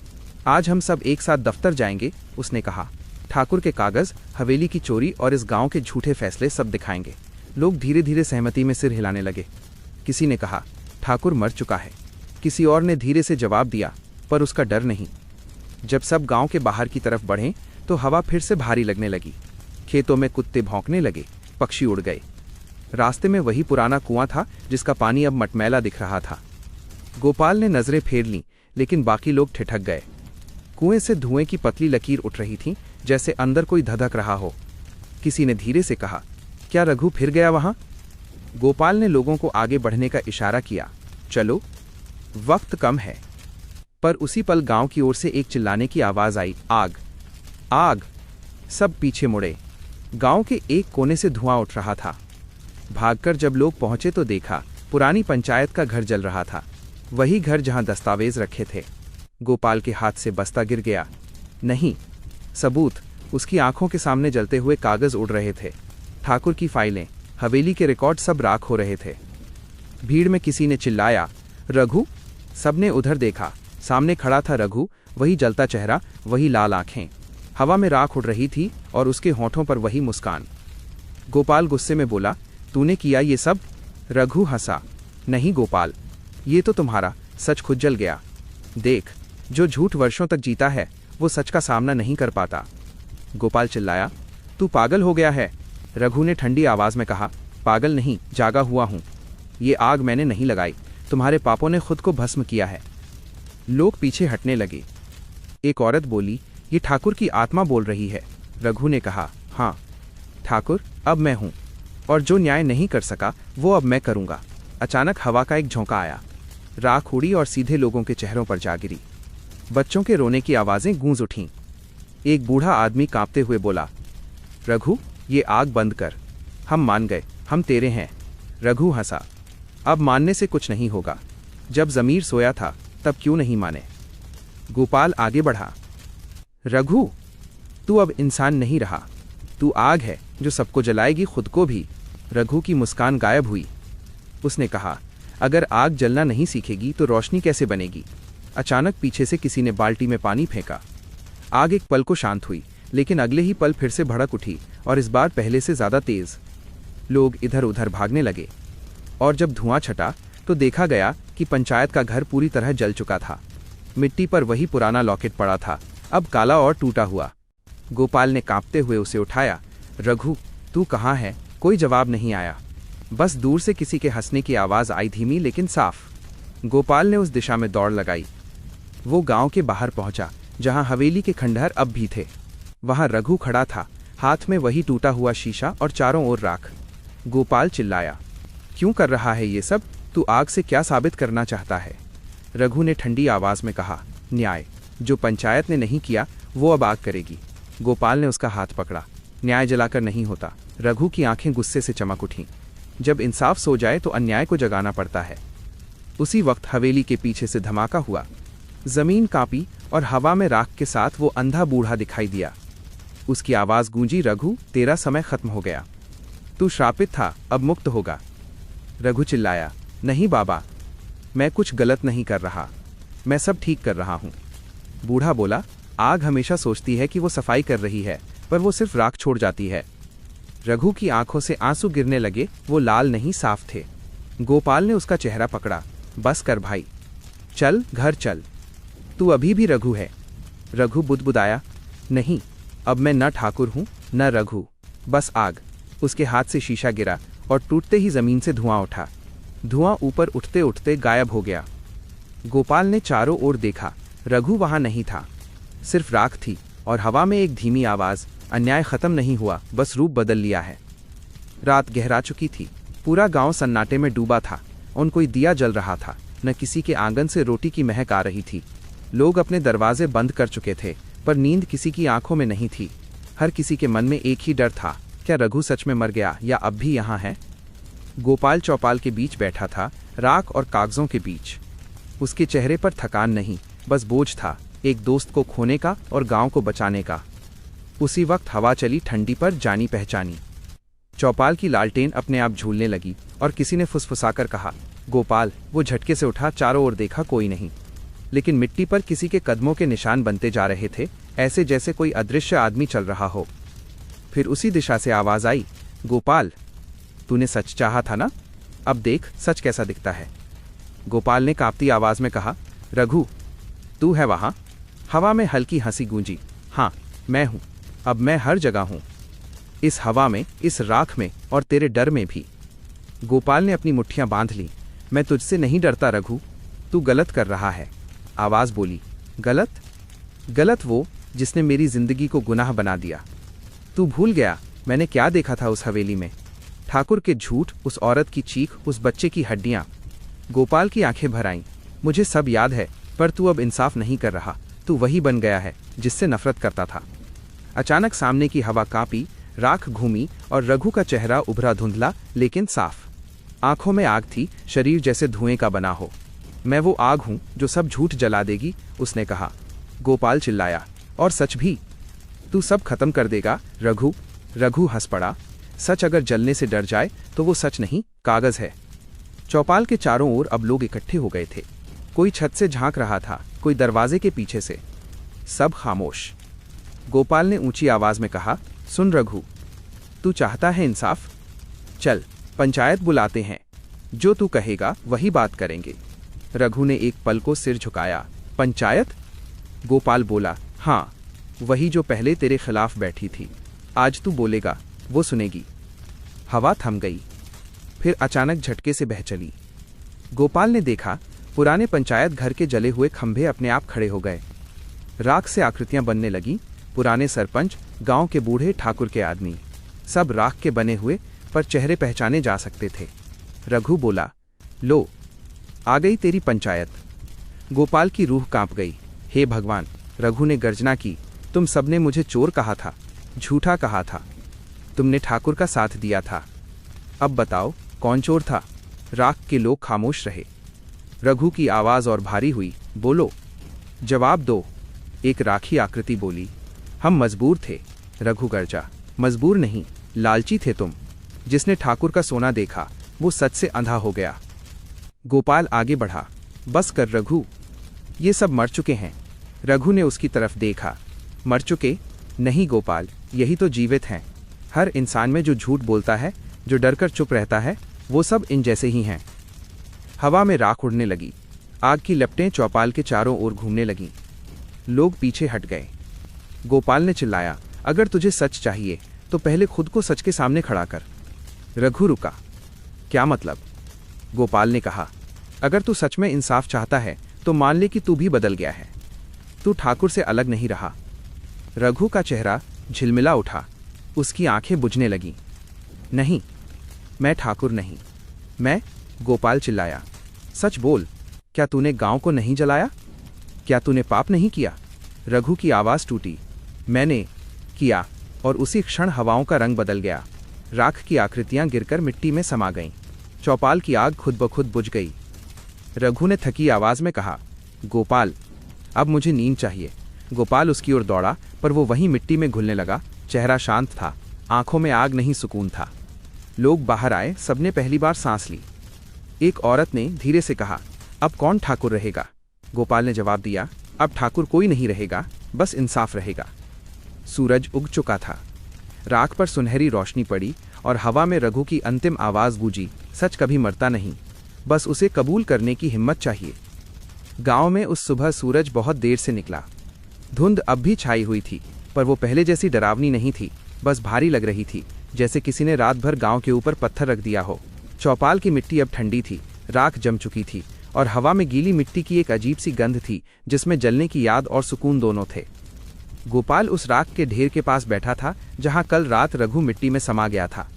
आज हम सब एक साथ दफ्तर जाएंगे, उसने कहा। ठाकुर के कागज, हवेली की चोरी और इस गांव के झूठे फैसले सब दिखाएंगे। लोग धीरे धीरे सहमति में सिर हिलाने लगे। किसी ने कहा, ठाकुर मर चुका है। किसी और ने धीरे से जवाब दिया, पर उसका डर नहीं। जब सब गांव के बाहर की तरफ बढ़े तो हवा फिर से भारी लगने लगी। खेतों में कुत्ते भौंकने लगे, पक्षी उड़ गए। रास्ते में वही पुराना कुआं था जिसका पानी अब मटमैला दिख रहा था। गोपाल ने नजरें फेर लीं, लेकिन बाकी लोग ठिठक गए। कुएं से धुएं की पतली लकीर उठ रही थी, जैसे अंदर कोई धधक रहा हो। किसी ने धीरे से कहा, क्या रघु फिर गया वहां? गोपाल ने लोगों को आगे बढ़ने का इशारा किया, चलो, वक्त कम है। पर उसी पल गांव की ओर से एक चिल्लाने की आवाज आई, आग, आग! सब पीछे मुड़े। गांव के एक कोने से धुआं उठ रहा था। भागकर जब लोग पहुंचे तो देखा पुरानी पंचायत का घर जल रहा था, वही घर जहां दस्तावेज रखे थे। गोपाल के हाथ से बस्ता गिर गया। नहीं, सबूत! उसकी आंखों के सामने जलते हुए कागज उड़ रहे थे। ठाकुर की फाइलें, हवेली के रिकॉर्ड सब राख हो रहे थे। भीड़ में किसी ने चिल्लाया, रघु! सबने उधर देखा। सामने खड़ा था रघु, वही जलता चेहरा, वही लाल आंखें। हवा में राख उड़ रही थी और उसके होठों पर वही मुस्कान। गोपाल गुस्से में बोला, तूने किया ये सब? रघु हंसा, नहीं गोपाल, ये तो तुम्हारा सच खुद जल गया। देख, जो झूठ वर्षों तक जीता है वो सच का सामना नहीं कर पाता। गोपाल चिल्लाया, तू पागल हो गया है? रघु ने ठंडी आवाज में कहा, पागल नहीं, जागा हुआ हूं। ये आग मैंने नहीं लगाई, तुम्हारे पापों ने खुद को भस्म किया है। लोग पीछे हटने लगे। एक औरत बोली, ये ठाकुर की आत्मा बोल रही है। रघु ने कहा, हाँ ठाकुर, अब मैं हूं, और जो न्याय नहीं कर सका वो अब मैं करूंगा। अचानक हवा का एक झोंका आया, राख उड़ी और सीधे लोगों के चेहरों पर जा गिरी। बच्चों के रोने की आवाजें गूंज उठीं। एक बूढ़ा आदमी कांपते हुए बोला, रघु, ये आग बंद कर। हम मान गए, हम तेरे हैं। रघु हंसा, अब मानने से कुछ नहीं होगा। जब जमीर सोया था तब क्यों नहीं माने? गोपाल आगे बढ़ा, रघु, तू अब इंसान नहीं रहा, तू आग है जो सबको जलाएगी, खुद को भी। रघु की मुस्कान गायब हुई। उसने कहा, अगर आग जलना नहीं सीखेगी तो रोशनी कैसे बनेगी? अचानक पीछे से किसी ने बाल्टी में पानी फेंका। आग एक पल को शांत हुई, लेकिन अगले ही पल फिर से भड़क उठी, और इस बार पहले से ज्यादा तेज। लोग इधर उधर भागने लगे, और जब धुआं छटा तो देखा गया कि पंचायत का घर पूरी तरह जल चुका था। मिट्टी पर वही पुराना लॉकेट पड़ा था, अब काला और टूटा हुआ। गोपाल ने कांपते हुए उसे उठाया। रघु, तू कहाँ है? कोई जवाब नहीं आया। बस दूर से किसी के हंसने की आवाज आई, धीमी लेकिन साफ। गोपाल ने उस दिशा में दौड़ लगाई। वो गांव के बाहर पहुंचा, जहां हवेली के खंडहर अब भी थे। वहां रघु खड़ा था, हाथ में वही टूटा हुआ शीशा और चारों ओर राख। गोपाल चिल्लाया, क्यों कर रहा है ये सब? तू आग से क्या साबित करना चाहता है? रघु ने ठंडी आवाज में कहा, न्याय। जो पंचायत ने नहीं किया वो अब आग करेगी। गोपाल ने उसका हाथ पकड़ा। न्याय जलाकर नहीं होता। रघु की आंखें गुस्से से चमक उठीं। जब इंसाफ सो जाए तो अन्याय को जगाना पड़ता है। उसी वक्त हवेली के पीछे से धमाका हुआ। जमीन कांपी और हवा में राख के साथ वो अंधा बूढ़ा दिखाई दिया। उसकी आवाज गूंजी, रघु, तेरा समय खत्म हो गया। तू श्रापित था, अब मुक्त होगा। रघु चिल्लाया, नहीं बाबा, मैं कुछ गलत नहीं कर रहा, मैं सब ठीक कर रहा हूं। बूढ़ा बोला, आग हमेशा सोचती है कि वो सफाई कर रही है, पर वो सिर्फ राख छोड़ जाती है। रघु की आंखों से आंसू गिरने लगे, वो लाल नहीं, साफ थे। गोपाल ने उसका चेहरा पकड़ा, बस कर भाई, चल घर चल, तू अभी भी रघु है। रघु बुदबुदाया, नहीं, अब मैं न ठाकुर हूं न रघु, बस आग। उसके हाथ से शीशा गिरा और टूटते ही जमीन से धुआं उठा। धुआं ऊपर उठते उठते गायब हो गया। गोपाल ने चारों ओर देखा, रघु वहां नहीं था, सिर्फ राख थी और हवा में एक धीमी आवाज, अन्याय खत्म नहीं हुआ, बस रूप बदल लिया है। रात गहरा चुकी थी, पूरा गांव सन्नाटे में डूबा था। उन कोई दिया जल रहा था, न किसी के आंगन से रोटी की महक आ रही थी। लोग अपने दरवाजे बंद कर चुके थे, पर नींद किसी की आंखों में नहीं थी। हर किसी के मन में एक ही डर था, क्या रघु सच में मर गया या अब भी यहाँ है? गोपाल चौपाल के बीच बैठा था, राख और कागजों के बीच। उसके चेहरे पर थकान नहीं, बस बोझ था, एक दोस्त को खोने का और गांव को बचाने का। उसी वक्त हवा चली ठंडी पर जानी पहचानी। चौपाल की लालटेन अपने आप झूलने लगी और किसी ने फुसफुसाकर कहा, गोपाल। वो झटके से उठा, चारों ओर देखा, कोई नहीं, लेकिन मिट्टी पर किसी के कदमों के निशान बनते जा रहे थे, ऐसे जैसे कोई अदृश्य आदमी चल रहा हो। फिर उसी दिशा से आवाज आई, गोपाल, तूने सच चाहा था ना? अब देख सच कैसा दिखता है। गोपाल ने कांपती आवाज में कहा, रघु, तू है वहां? हवा में हल्की हंसी गूंजी, हाँ मैं हूं, अब मैं हर जगह हूं, इस हवा में, इस राख में और तेरे डर में भी। गोपाल ने अपनी मुट्ठियां बांध ली। मैं तुझसे नहीं डरता रघु, तू गलत कर रहा है। आवाज बोली। गलत? गलत वो जिसने मेरी जिंदगी को गुनाह बना दिया। तू भूल गया मैंने क्या देखा था उस हवेली में? ठाकुर के झूठ, उस औरत की चीख, उस बच्चे की हड्डियां। गोपाल की आंखें भर आईं। मुझे सब याद है, पर तू अब इंसाफ नहीं कर रहा। तू वही बन गया है जिससे नफरत करता था। अचानक सामने की हवा कांपी, राख घूमी और रघु का चेहरा उभरा, धुंधला लेकिन साफ। आंखों में आग थी, शरीर जैसे धुएं का बना हो। मैं वो आग हूं जो सब झूठ जला देगी, उसने कहा। गोपाल चिल्लाया। और सच भी? तू सब खत्म कर देगा रघु? रघु हंस पड़ा। सच अगर जलने से डर जाए तो वो सच नहीं, कागज है। चौपाल के चारों ओर अब लोग इकट्ठे हो गए थे। कोई छत से झांक रहा था, कोई दरवाजे के पीछे से। सब खामोश। गोपाल ने ऊंची आवाज में कहा, सुन रघु, तू चाहता है इंसाफ? चल पंचायत बुलाते हैं, जो तू कहेगा वही बात करेंगे। रघु ने एक पल को सिर झुकाया। पंचायत? गोपाल बोला, हाँ, वही जो पहले तेरे खिलाफ बैठी थी। आज तू बोलेगा, वो सुनेगी। हवा थम गई, फिर अचानक झटके से बह चली। गोपाल ने देखा पुराने पंचायत घर के जले हुए खंभे अपने आप खड़े हो गए। राख से आकृतियां बनने लगी। पुराने सरपंच, गांव के बूढ़े, ठाकुर के आदमी, सब राख के बने हुए, पर चेहरे पहचाने जा सकते थे। रघु बोला, लो आ गई तेरी पंचायत। गोपाल की रूह कांप गई। हे भगवान, रघु ने गर्जना की, तुम सबने मुझे चोर कहा था, झूठा कहा था। तुमने ठाकुर का साथ दिया था। अब बताओ कौन चोर था? राख के लोग खामोश रहे। रघु की आवाज और भारी हुई, बोलो, जवाब दो। एक राखी आकृति बोली, हम मजबूर थे। रघु गर्जा, मजबूर नहीं, लालची थे तुम। जिसने ठाकुर का सोना देखा वो सच से अंधा हो गया। गोपाल आगे बढ़ा, बस कर रघु, ये सब मर चुके हैं। रघु ने उसकी तरफ देखा। मर चुके? नहीं गोपाल, यही तो जीवित हैं। हर इंसान में जो झूठ बोलता है, जो डरकर चुप रहता है, वो सब इन जैसे ही हैं। हवा में राख उड़ने लगी। आग की लपटें चौपाल के चारों ओर घूमने लगीं। लोग पीछे हट गए। गोपाल ने चिल्लाया, अगर तुझे सच चाहिए तो पहले खुद को सच के सामने खड़ा कर। रघु रुका। क्या मतलब? गोपाल ने कहा, अगर तू सच में इंसाफ चाहता है तो मान ले कि तू भी बदल गया है। तू ठाकुर से अलग नहीं रहा। रघु का चेहरा झिलमिला उठा। उसकी आंखें बुझने लगीं। नहीं, मैं ठाकुर नहीं। मैं? गोपाल चिल्लाया। सच बोल, क्या तूने गांव को नहीं जलाया? क्या तूने पाप नहीं किया? रघु की आवाज टूटी। मैंने किया। और उसी क्षण हवाओं का रंग बदल गया। राख की आकृतियां गिरकर मिट्टी में समा गईं। चौपाल की आग खुद ब खुद बुझ गई। रघु ने थकी आवाज में कहा, गोपाल, अब मुझे नींद चाहिए। गोपाल उसकी ओर दौड़ा, पर वो वहीं मिट्टी में घुलने लगा। चेहरा शांत था, आंखों में आग नहीं, सुकून था। लोग बाहर आए, सबने पहली बार सांस ली। एक औरत ने धीरे से कहा, अब कौन ठाकुर रहेगा? गोपाल ने जवाब दिया, अब ठाकुर कोई नहीं रहेगा, बस इंसाफ रहेगा। सूरज उग चुका था। राख पर सुनहरी रोशनी पड़ी और हवा में रघु की अंतिम आवाज गूंजी, सच कभी मरता नहीं, बस उसे कबूल करने की हिम्मत चाहिए। गांव में उस सुबह सूरज बहुत देर से निकला। धुंध अब भी छाई हुई थी, पर वो पहले जैसी डरावनी नहीं थी, बस भारी लग रही थी, जैसे किसी ने रात भर गांव के ऊपर पत्थर रख दिया हो। चौपाल की मिट्टी अब ठंडी थी, राख जम चुकी थी और हवा में गीली मिट्टी की एक अजीब सी गंध थी, जिसमें जलने की याद और सुकून दोनों थे। गोपाल उस राख के ढेर के पास बैठा था जहां कल रात रघु मिट्टी में समा गया था।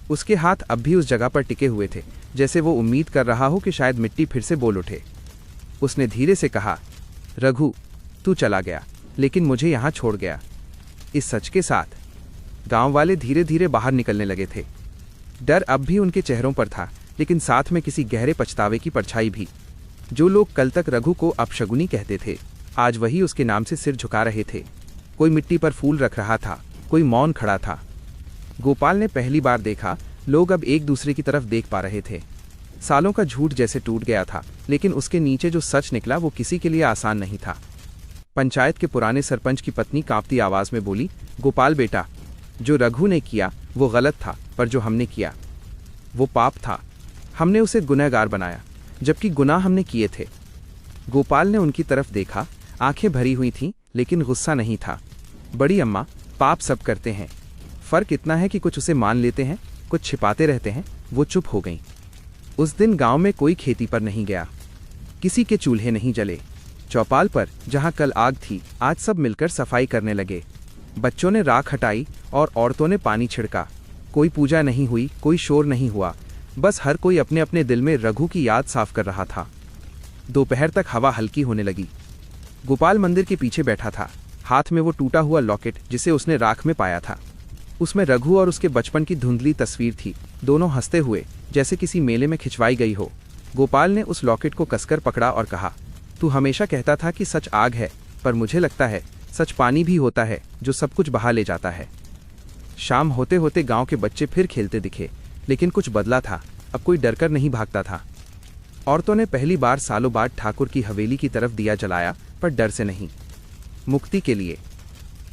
उसके हाथ अब भी उस जगह पर टिके हुए थे, जैसे वो उम्मीद कर रहा हो कि शायद मिट्टी फिर से बोल उठे। उसने धीरे से कहा, रघु, तू चला गया, लेकिन मुझे यहां छोड़ गया। इस सच के साथ गांव वाले धीरे धीरे बाहर निकलने लगे थे। डर अब भी उनके चेहरों पर था, लेकिन साथ में किसी गहरे पछतावे की परछाई भी। जो लोग कल तक रघु को अपशगुनी कहते थे, आज वही उसके नाम से सिर झुका रहे थे। कोई मिट्टी पर फूल रख रहा था, कोई मौन खड़ा था। गोपाल ने पहली बार देखा, लोग अब एक दूसरे की तरफ देख पा रहे थे। सालों का झूठ जैसे टूट गया था, लेकिन उसके नीचे जो सच निकला वो किसी के लिए आसान नहीं था। पंचायत के पुराने सरपंच की पत्नी कांपती आवाज में बोली, गोपाल बेटा, जो रघु ने किया वो गलत था, पर जो हमने किया वो पाप था। हमने उसे गुनहगार बनाया, जबकि गुनाह हमने किए थे। गोपाल ने उनकी तरफ देखा, आंखें भरी हुई थीं, लेकिन गुस्सा नहीं था। बड़ी अम्मा, पाप सब करते हैं, फर्क इतना है कि कुछ उसे मान लेते हैं, कुछ छिपाते रहते हैं, वो चुप हो गईं। उस दिन गांव में कोई खेती पर नहीं गया, किसी के चूल्हे नहीं जले। चौपाल पर जहां कल आग थी, आज सब मिलकर सफाई करने लगे। बच्चों ने राख हटाई और औरतों ने पानी छिड़का। कोई पूजा नहीं हुई, कोई शोर नहीं हुआ, बस हर कोई अपने अपने दिल में रघु की याद साफ कर रहा था। दोपहर तक हवा हल्की होने लगी। गोपाल मंदिर के पीछे बैठा था, हाथ में वो टूटा हुआ लॉकेट जिसे उसने राख में पाया था। उसमें रघु और उसके बचपन की धुंधली तस्वीर थी, दोनों हंसते हुए, जैसे किसी मेले में खिंचवाई गई हो। गोपाल ने उस लॉकेट को कसकर पकड़ा और कहा, तू हमेशा कहता था कि सच आग है, पर मुझे लगता है सच पानी भी होता है जो सब कुछ बहा ले जाता है। शाम होते होते गांव के बच्चे फिर खेलते दिखे, लेकिन कुछ बदला था। अब कोई डरकर नहीं भागता था। औरतों ने पहली बार सालों बाद ठाकुर की हवेली की तरफ दिया जलाया, पर डर से नहीं, मुक्ति के लिए।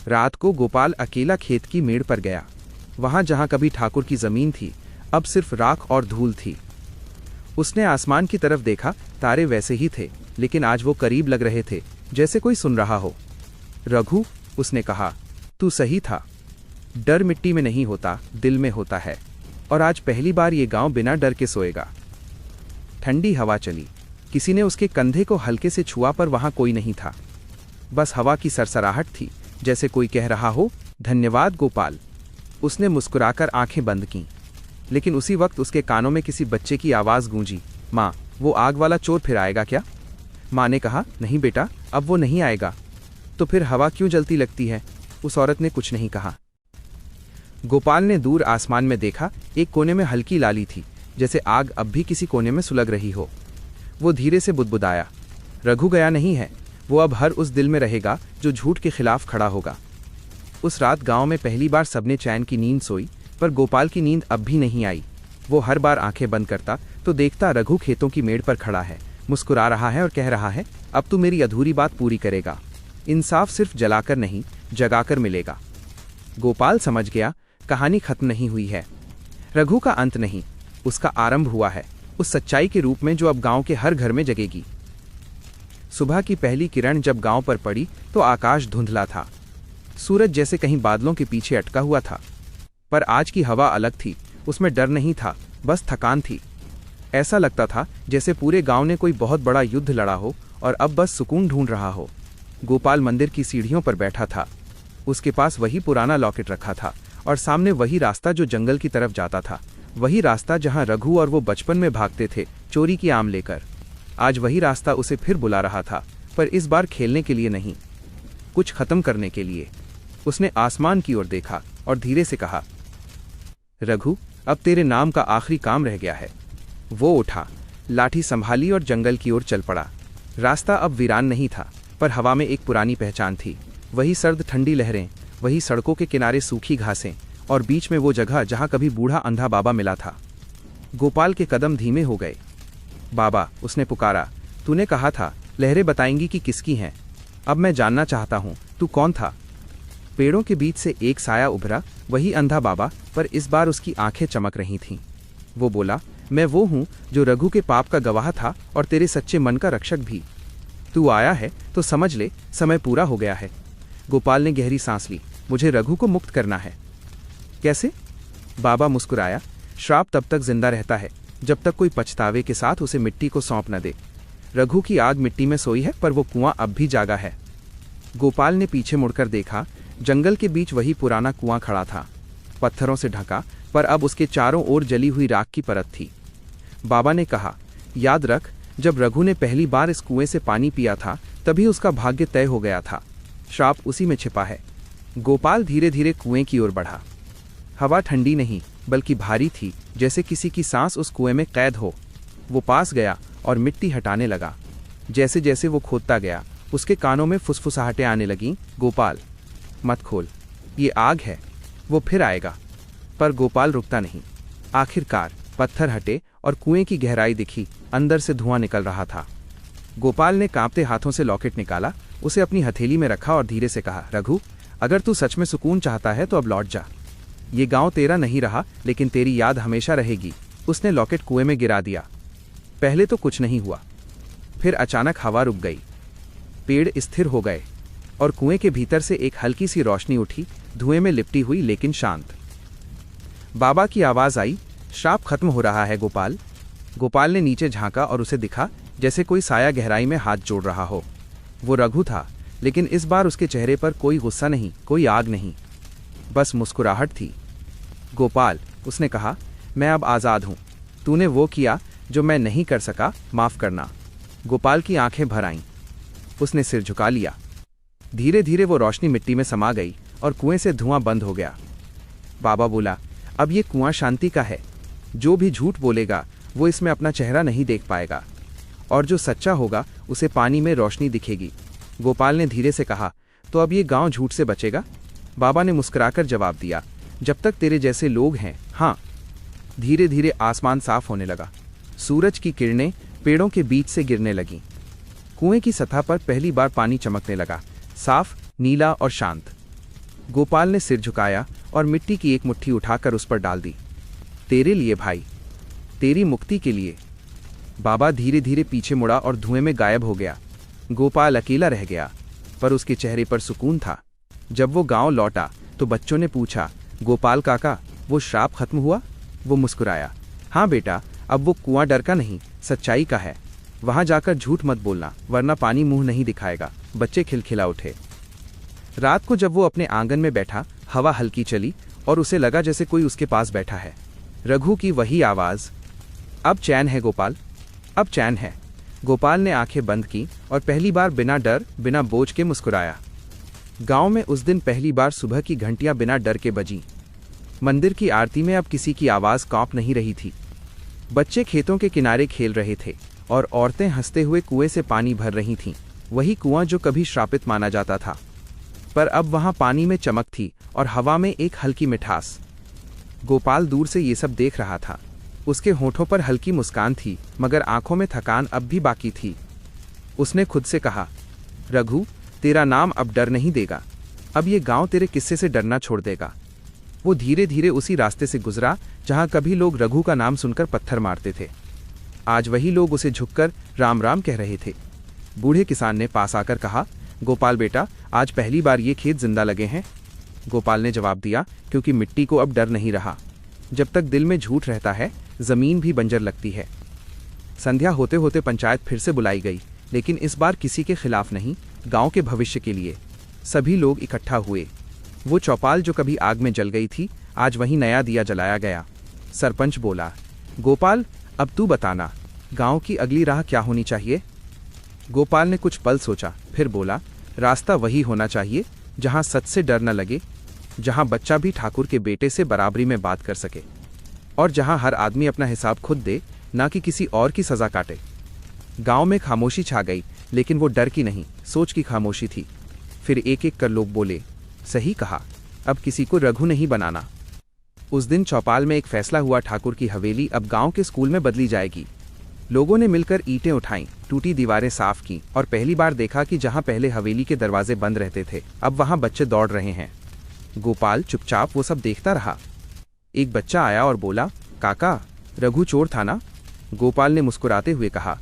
रात को गोपाल अकेला खेत की मेड़ पर गया। वहां जहां कभी ठाकुर की जमीन थी, अब सिर्फ राख और धूल थी। उसने आसमान की तरफ देखा, तारे वैसे ही थे, लेकिन आज वो करीब लग रहे थे, जैसे कोई सुन रहा हो। रघु, उसने कहा, तू सही था। डर मिट्टी में नहीं होता, दिल में होता है। और आज पहली बार ये गांव बिना डर के सोएगा। ठंडी हवा चली, किसी ने उसके कंधे को हल्के से छुआ, पर वहां कोई नहीं था। बस हवा की सरसराहट थी, जैसे कोई कह रहा हो, धन्यवाद गोपाल। उसने मुस्कुराकर आंखें बंद कीं, लेकिन उसी वक्त उसके कानों में किसी बच्चे की आवाज गूंजी, माँ, वो आग वाला चोर फिर आएगा क्या? माँ ने कहा, नहीं बेटा, अब वो नहीं आएगा। तो फिर हवा क्यों जलती लगती है? उस औरत ने कुछ नहीं कहा। गोपाल ने दूर आसमान में देखा, एक कोने में हल्की लाली थी, जैसे आग अब भी किसी कोने में सुलग रही हो। वो धीरे से बुदबुदाया, रघु गया नहीं है, वो अब हर उस दिल में रहेगा जो झूठ के खिलाफ खड़ा होगा। उस रात गांव में पहली बार सबने चैन की नींद सोई, पर गोपाल की नींद अब भी नहीं आई। वो हर बार आंखें बंद करता तो देखता रघु खेतों की मेड़ पर खड़ा है, मुस्कुरा रहा है और कह रहा है, अब तू मेरी अधूरी बात पूरी करेगा। इंसाफ सिर्फ जलाकर नहीं, जगाकर मिलेगा। गोपाल समझ गया, कहानी खत्म नहीं हुई है। रघु का अंत नहीं, उसका आरंभ हुआ है, उस सच्चाई के रूप में जो अब गांव के हर घर में जगेगी। सुबह की पहली किरण जब गांव पर पड़ी तो आकाश धुंधला था, सूरज जैसे कहीं बादलों के पीछे अटका हुआ था। पर आज की हवा अलग थी, उसमें डर नहीं था, बस थकान थी। ऐसा लगता था जैसे पूरे गांव ने कोई बहुत बड़ा युद्ध लड़ा हो और अब बस सुकून ढूंढ रहा हो। गोपाल मंदिर की सीढ़ियों पर बैठा था, उसके पास वही पुराना लॉकेट रखा था और सामने वही रास्ता जो जंगल की तरफ जाता था, वही रास्ता जहां रघु और वो बचपन में भागते थे चोरी की आम लेकर। आज वही रास्ता उसे फिर बुला रहा था, पर इस बार खेलने के लिए नहीं, कुछ खत्म करने के लिए। उसने आसमान की ओर देखा और धीरे से कहा, रघु, अब तेरे नाम का आखिरी काम रह गया है। वो उठा, लाठी संभाली और जंगल की ओर चल पड़ा। रास्ता अब वीरान नहीं था, पर हवा में एक पुरानी पहचान थी। वही सर्द ठंडी लहरें, वही सड़कों के किनारे सूखी घासें और बीच में वो जगह जहां कभी बूढ़ा अंधा बाबा मिला था। गोपाल के कदम धीमे हो गए। बाबा, उसने पुकारा, तूने कहा था लहरें बताएंगी कि किसकी हैं। अब मैं जानना चाहता हूं, तू कौन था? पेड़ों के बीच से एक साया उभरा, वही अंधा बाबा, पर इस बार उसकी आंखें चमक रही थीं। वो बोला, मैं वो हूं जो रघु के पाप का गवाह था और तेरे सच्चे मन का रक्षक भी। तू आया है तो समझ ले, समय पूरा हो गया है। गोपाल ने गहरी सांस ली, मुझे रघु को मुक्त करना है। कैसे? बाबा मुस्कुराया, श्राप तब तक जिंदा रहता है जब तक कोई पछतावे के साथ उसे मिट्टी को सौंप न दे। रघु की आग मिट्टी में सोई है, पर वो कुआं अब भी जागा है। गोपाल ने पीछे मुड़कर देखा, जंगल के बीच वही पुराना कुआं खड़ा था, पत्थरों से ढका, पर अब उसके चारों ओर जली हुई राख की परत थी। बाबा ने कहा, याद रख, जब रघु ने पहली बार इस कुएं से पानी पिया था, तभी उसका भाग्य तय हो गया था। श्राप उसी में छिपा है। गोपाल धीरे धीरे कुएं की ओर बढ़ा। हवा ठंडी नहीं, बल्कि भारी थी, जैसे किसी की सांस उस कुएं में कैद हो। वो पास गया और मिट्टी हटाने लगा। जैसे जैसे वो खोदता गया, उसके कानों में फुसफुसाहटें आने लगीं, गोपाल, मत खोल, ये आग है, वो फिर आएगा। पर गोपाल रुकता नहीं। आखिरकार पत्थर हटे और कुएं की गहराई दिखी, अंदर से धुआं निकल रहा था। गोपाल ने कांपते हाथों से लॉकेट निकाला, उसे अपनी हथेली में रखा और धीरे से कहा, रघु, अगर तू सच में सुकून चाहता है तो अब लौट जा। ये गांव तेरा नहीं रहा, लेकिन तेरी याद हमेशा रहेगी। उसने लॉकेट कुएं में गिरा दिया। पहले तो कुछ नहीं हुआ, फिर अचानक हवा रुक गई, पेड़ स्थिर हो गए और कुएं के भीतर से एक हल्की सी रोशनी उठी, धुएं में लिपटी हुई लेकिन शांत। बाबा की आवाज आई, श्राप खत्म हो रहा है गोपाल। गोपाल ने नीचे झांका और उसे दिखा जैसे कोई साया गहराई में हाथ जोड़ रहा हो। वो रघु था, लेकिन इस बार उसके चेहरे पर कोई गुस्सा नहीं, कोई आग नहीं, बस मुस्कुराहट थी। गोपाल, उसने कहा, मैं अब आज़ाद हूं। तूने वो किया जो मैं नहीं कर सका, माफ करना। गोपाल की आंखें भर आईं। उसने सिर झुका लिया। धीरे धीरे वो रोशनी मिट्टी में समा गई और कुएं से धुआं बंद हो गया। बाबा बोला, अब ये कुआं शांति का है। जो भी झूठ बोलेगा वो इसमें अपना चेहरा नहीं देख पाएगा, और जो सच्चा होगा उसे पानी में रोशनी दिखेगी। गोपाल ने धीरे से कहा, तो अब ये गांव झूठ से बचेगा? बाबा ने मुस्कुराकर जवाब दिया, जब तक तेरे जैसे लोग हैं, हाँ। धीरे धीरे आसमान साफ होने लगा। सूरज की किरणें पेड़ों के बीच से गिरने लगीं। कुएं की सतह पर पहली बार पानी चमकने लगा, साफ, नीला और शांत। गोपाल ने सिर झुकाया और मिट्टी की एक मुट्ठी उठाकर उस पर डाल दी। तेरे लिए भाई, तेरी मुक्ति के लिए। बाबा धीरे धीरे पीछे मुड़ा और धुएं में गायब हो गया। गोपाल अकेला रह गया, पर उसके चेहरे पर सुकून था। जब वो गांव लौटा तो बच्चों ने पूछा, गोपाल काका, वो श्राप खत्म हुआ? वो मुस्कुराया, हाँ बेटा, अब वो कुआं डर का नहीं, सच्चाई का है। वहां जाकर झूठ मत बोलना, वरना पानी मुंह नहीं दिखाएगा। बच्चे खिलखिला उठे। रात को जब वो अपने आंगन में बैठा, हवा हल्की चली और उसे लगा जैसे कोई उसके पास बैठा है। रघु की वही आवाज, अब चैन है गोपाल, अब चैन है। गोपाल ने आंखें बंद की और पहली बार बिना डर, बिना बोझ के मुस्कुराया। गांव में उस दिन पहली बार सुबह की घंटियां बिना डर के बजीं। मंदिर की आरती में अब किसी की आवाज कांप नहीं रही थी। बच्चे खेतों के किनारे खेल रहे थे और औरतें हंसते हुए कुएं से पानी भर रही थीं। वही कुआं जो कभी श्रापित माना जाता था, पर अब वहां पानी में चमक थी और हवा में एक हल्की मिठास। गोपाल दूर से ये सब देख रहा था। उसके होठों पर हल्की मुस्कान थी, मगर आंखों में थकान अब भी बाकी थी। उसने खुद से कहा, रघु, तेरा नाम अब डर नहीं देगा। अब ये गांव तेरे किस्से से डरना छोड़ देगा। वो धीरे धीरे उसी रास्ते से गुजरा जहां कभी लोग रघु का नाम सुनकर पत्थर मारते थे। आज वही लोग उसे झुककर राम राम कह रहे थे। बूढ़े किसान ने पास आकर कहा, गोपाल बेटा, आज पहली बार ये खेत जिंदा लगे हैं। गोपाल ने जवाब दिया, क्योंकि मिट्टी को अब डर नहीं रहा। जब तक दिल में झूठ रहता है, जमीन भी बंजर लगती है। संध्या होते होते पंचायत फिर से बुलाई गई, लेकिन इस बार किसी के खिलाफ नहीं, गांव के भविष्य के लिए। सभी लोग इकट्ठा हुए। वो चौपाल जो कभी आग में जल गई थी, आज वहीं नया दिया जलाया गया। सरपंच बोला, गोपाल, अब तू बताना, गांव की अगली राह क्या होनी चाहिए? गोपाल ने कुछ पल सोचा, फिर बोला, रास्ता वही होना चाहिए जहां सच से डर न लगे, जहां बच्चा भी ठाकुर के बेटे से बराबरी में बात कर सके, और जहां हर आदमी अपना हिसाब खुद दे, ना कि किसी और की सजा काटे। गांव में खामोशी छा गई, लेकिन वो डर की नहीं, सोच की खामोशी थी। फिर एक एक कर लोग बोले, सही कहा, अब किसी को रघु नहीं बनाना। उस दिन चौपाल में एक फैसला हुआ, ठाकुर की हवेली अब गांव के स्कूल में बदली जाएगी। लोगों ने मिलकर ईंटें उठाईं, टूटी दीवारें साफ की, और पहली बार देखा कि जहां पहले हवेली के दरवाजे बंद रहते थे, अब वहां बच्चे दौड़ रहे हैं। गोपाल चुपचाप वो सब देखता रहा। एक बच्चा आया और बोला, काका, रघु चोर था ना? गोपाल ने मुस्कुराते हुए कहा,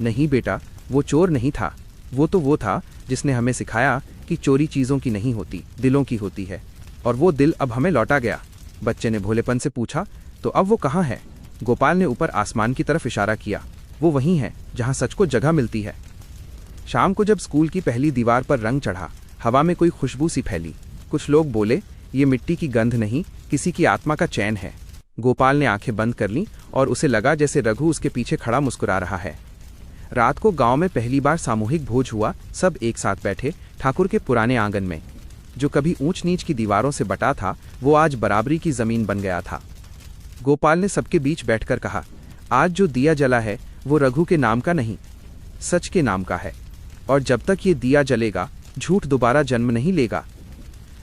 नहीं बेटा, वो चोर नहीं था। वो था जिसने हमें सिखाया कि चोरी चीजों की नहीं होती, दिलों की होती है, और वो दिल अब हमें लौटा गया। बच्चे ने भोलेपन से पूछा, तो अब वो कहाँ है? गोपाल ने ऊपर आसमान की तरफ इशारा किया, वो वहीं है जहां सच को जगह मिलती है। शाम को जब स्कूल की पहली दीवार पर रंग चढ़ा, हवा में कोई खुशबू सी फैली। कुछ लोग बोले, ये मिट्टी की गंध नहीं, किसी की आत्मा का चैन है। गोपाल ने आंखें बंद कर लीं और उसे लगा जैसे रघु उसके पीछे खड़ा मुस्कुरा रहा है। रात को गांव में पहली बार सामूहिक भोज हुआ। सब एक साथ बैठे ठाकुर के पुराने आंगन में। जो कभी ऊंच नीच की दीवारों से बटा था, वो आज बराबरी की जमीन बन गया था। गोपाल ने सबके बीच बैठकर कहा, आज जो दिया जला है वो रघु के नाम का नहीं, सच के नाम का है, और जब तक ये दिया जलेगा, झूठ दोबारा जन्म नहीं लेगा।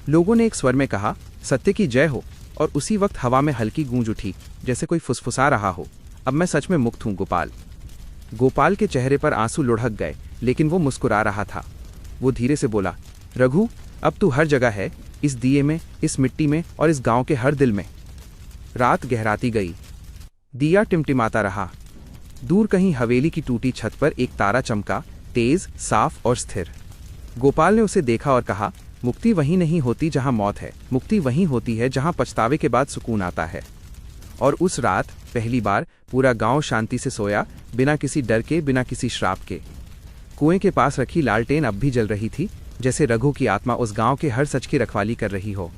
लोगों ने एक स्वर में कहा, सत्य की जय हो, और उसी वक्त हवा में हल्की गूंज उठी, जैसे कोई फुसफुसा रहा हो, अब मैं सच में मुक्त हूं गोपाल। गोपाल के चेहरे पर आंसू लुढ़क गए, लेकिन वो मुस्कुरा रहा था। वो धीरे से बोला, रघु, अब तू हर जगह है, इस दिए में, इस मिट्टी में, और इस गांव के हर दिल में। रात गहराती गई, दिया टिमटिमाता रहा। दूर कहीं हवेली की टूटी छत पर एक तारा चमका, तेज, साफ और स्थिर। गोपाल ने उसे देखा और कहा, मुक्ति वहीं नहीं होती जहां मौत है, मुक्ति वहीं होती है जहां पछतावे के बाद सुकून आता है। और उस रात पहली बार पूरा गांव शांति से सोया, बिना किसी डर के, बिना किसी श्राप के। कुएं के पास रखी लालटेन अब भी जल रही थी, जैसे रघु की आत्मा उस गांव के हर सच की रखवाली कर रही हो।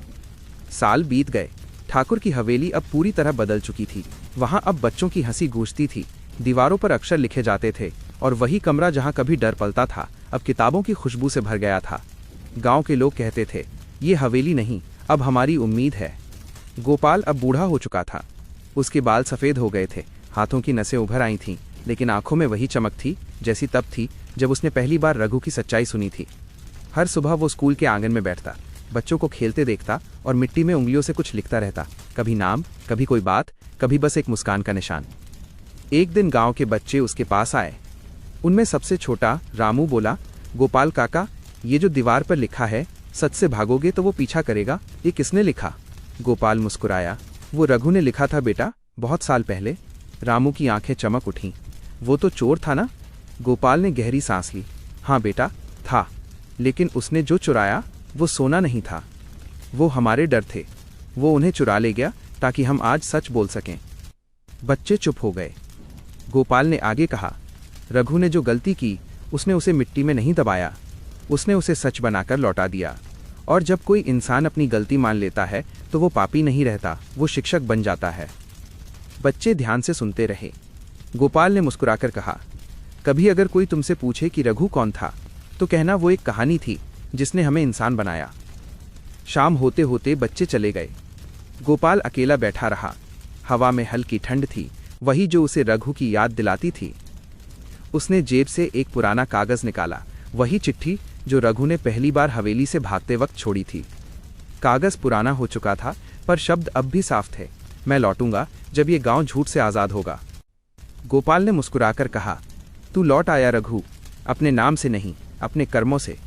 साल बीत गए। ठाकुर की हवेली अब पूरी तरह बदल चुकी थी। वहां अब बच्चों की हंसी गूंजती थी, दीवारों पर अक्षर लिखे जाते थे, और वही कमरा जहां कभी डर पलता था अब किताबों की खुशबू से भर गया था। गांव के लोग कहते थे, ये हवेली नहीं, अब हमारी उम्मीद है। गोपाल अब बूढ़ा हो चुका था। उसके बाल सफ़ेद हो गए थे, हाथों की नसें उभर आई थीं, लेकिन आंखों में वही चमक थी जैसी तब थी जब उसने पहली बार रघु की सच्चाई सुनी थी। हर सुबह वो स्कूल के आंगन में बैठता, बच्चों को खेलते देखता और मिट्टी में उंगलियों से कुछ लिखता रहता, कभी नाम, कभी कोई बात, कभी बस एक मुस्कान का निशान। एक दिन गांव के बच्चे उसके पास आए। उनमें सबसे छोटा रामू बोला, गोपाल काका, ये जो दीवार पर लिखा है, सच से भागोगे तो वो पीछा करेगा, ये किसने लिखा? गोपाल मुस्कुराया, वो रघु ने लिखा था बेटा, बहुत साल पहले। रामू की आंखें चमक उठीं। वो तो चोर था ना? गोपाल ने गहरी सांस ली। हाँ बेटा, था, लेकिन उसने जो चुराया वो सोना नहीं था, वो हमारे डर थे। वो उन्हें चुरा ले गया ताकि हम आज सच बोल सकें। बच्चे चुप हो गए। गोपाल ने आगे कहा, रघु ने जो गलती की उसने उसे मिट्टी में नहीं दबाया, उसने उसे सच बनाकर लौटा दिया। और जब कोई इंसान अपनी गलती मान लेता है तो वो पापी नहीं रहता, वो शिक्षक बन जाता है। बच्चे ध्यान से सुनते रहे। गोपाल ने मुस्कुराकर कहा, कभी अगर कोई तुमसे पूछे कि रघु कौन था, तो कहना वो एक कहानी थी जिसने हमें इंसान बनाया। शाम होते होते बच्चे चले गए। गोपाल अकेला बैठा रहा। हवा में हल्की ठंड थी, वही जो उसे रघु की याद दिलाती थी। उसने जेब से एक पुराना कागज निकाला, वही चिट्ठी जो रघु ने पहली बार हवेली से भागते वक्त छोड़ी थी। कागज पुराना हो चुका था, पर शब्द अब भी साफ थे, मैं लौटूंगा जब ये गांव झूठ से आज़ाद होगा। गोपाल ने मुस्कुराकर कहा, तू लौट आया रघु, अपने नाम से नहीं, अपने कर्मों से।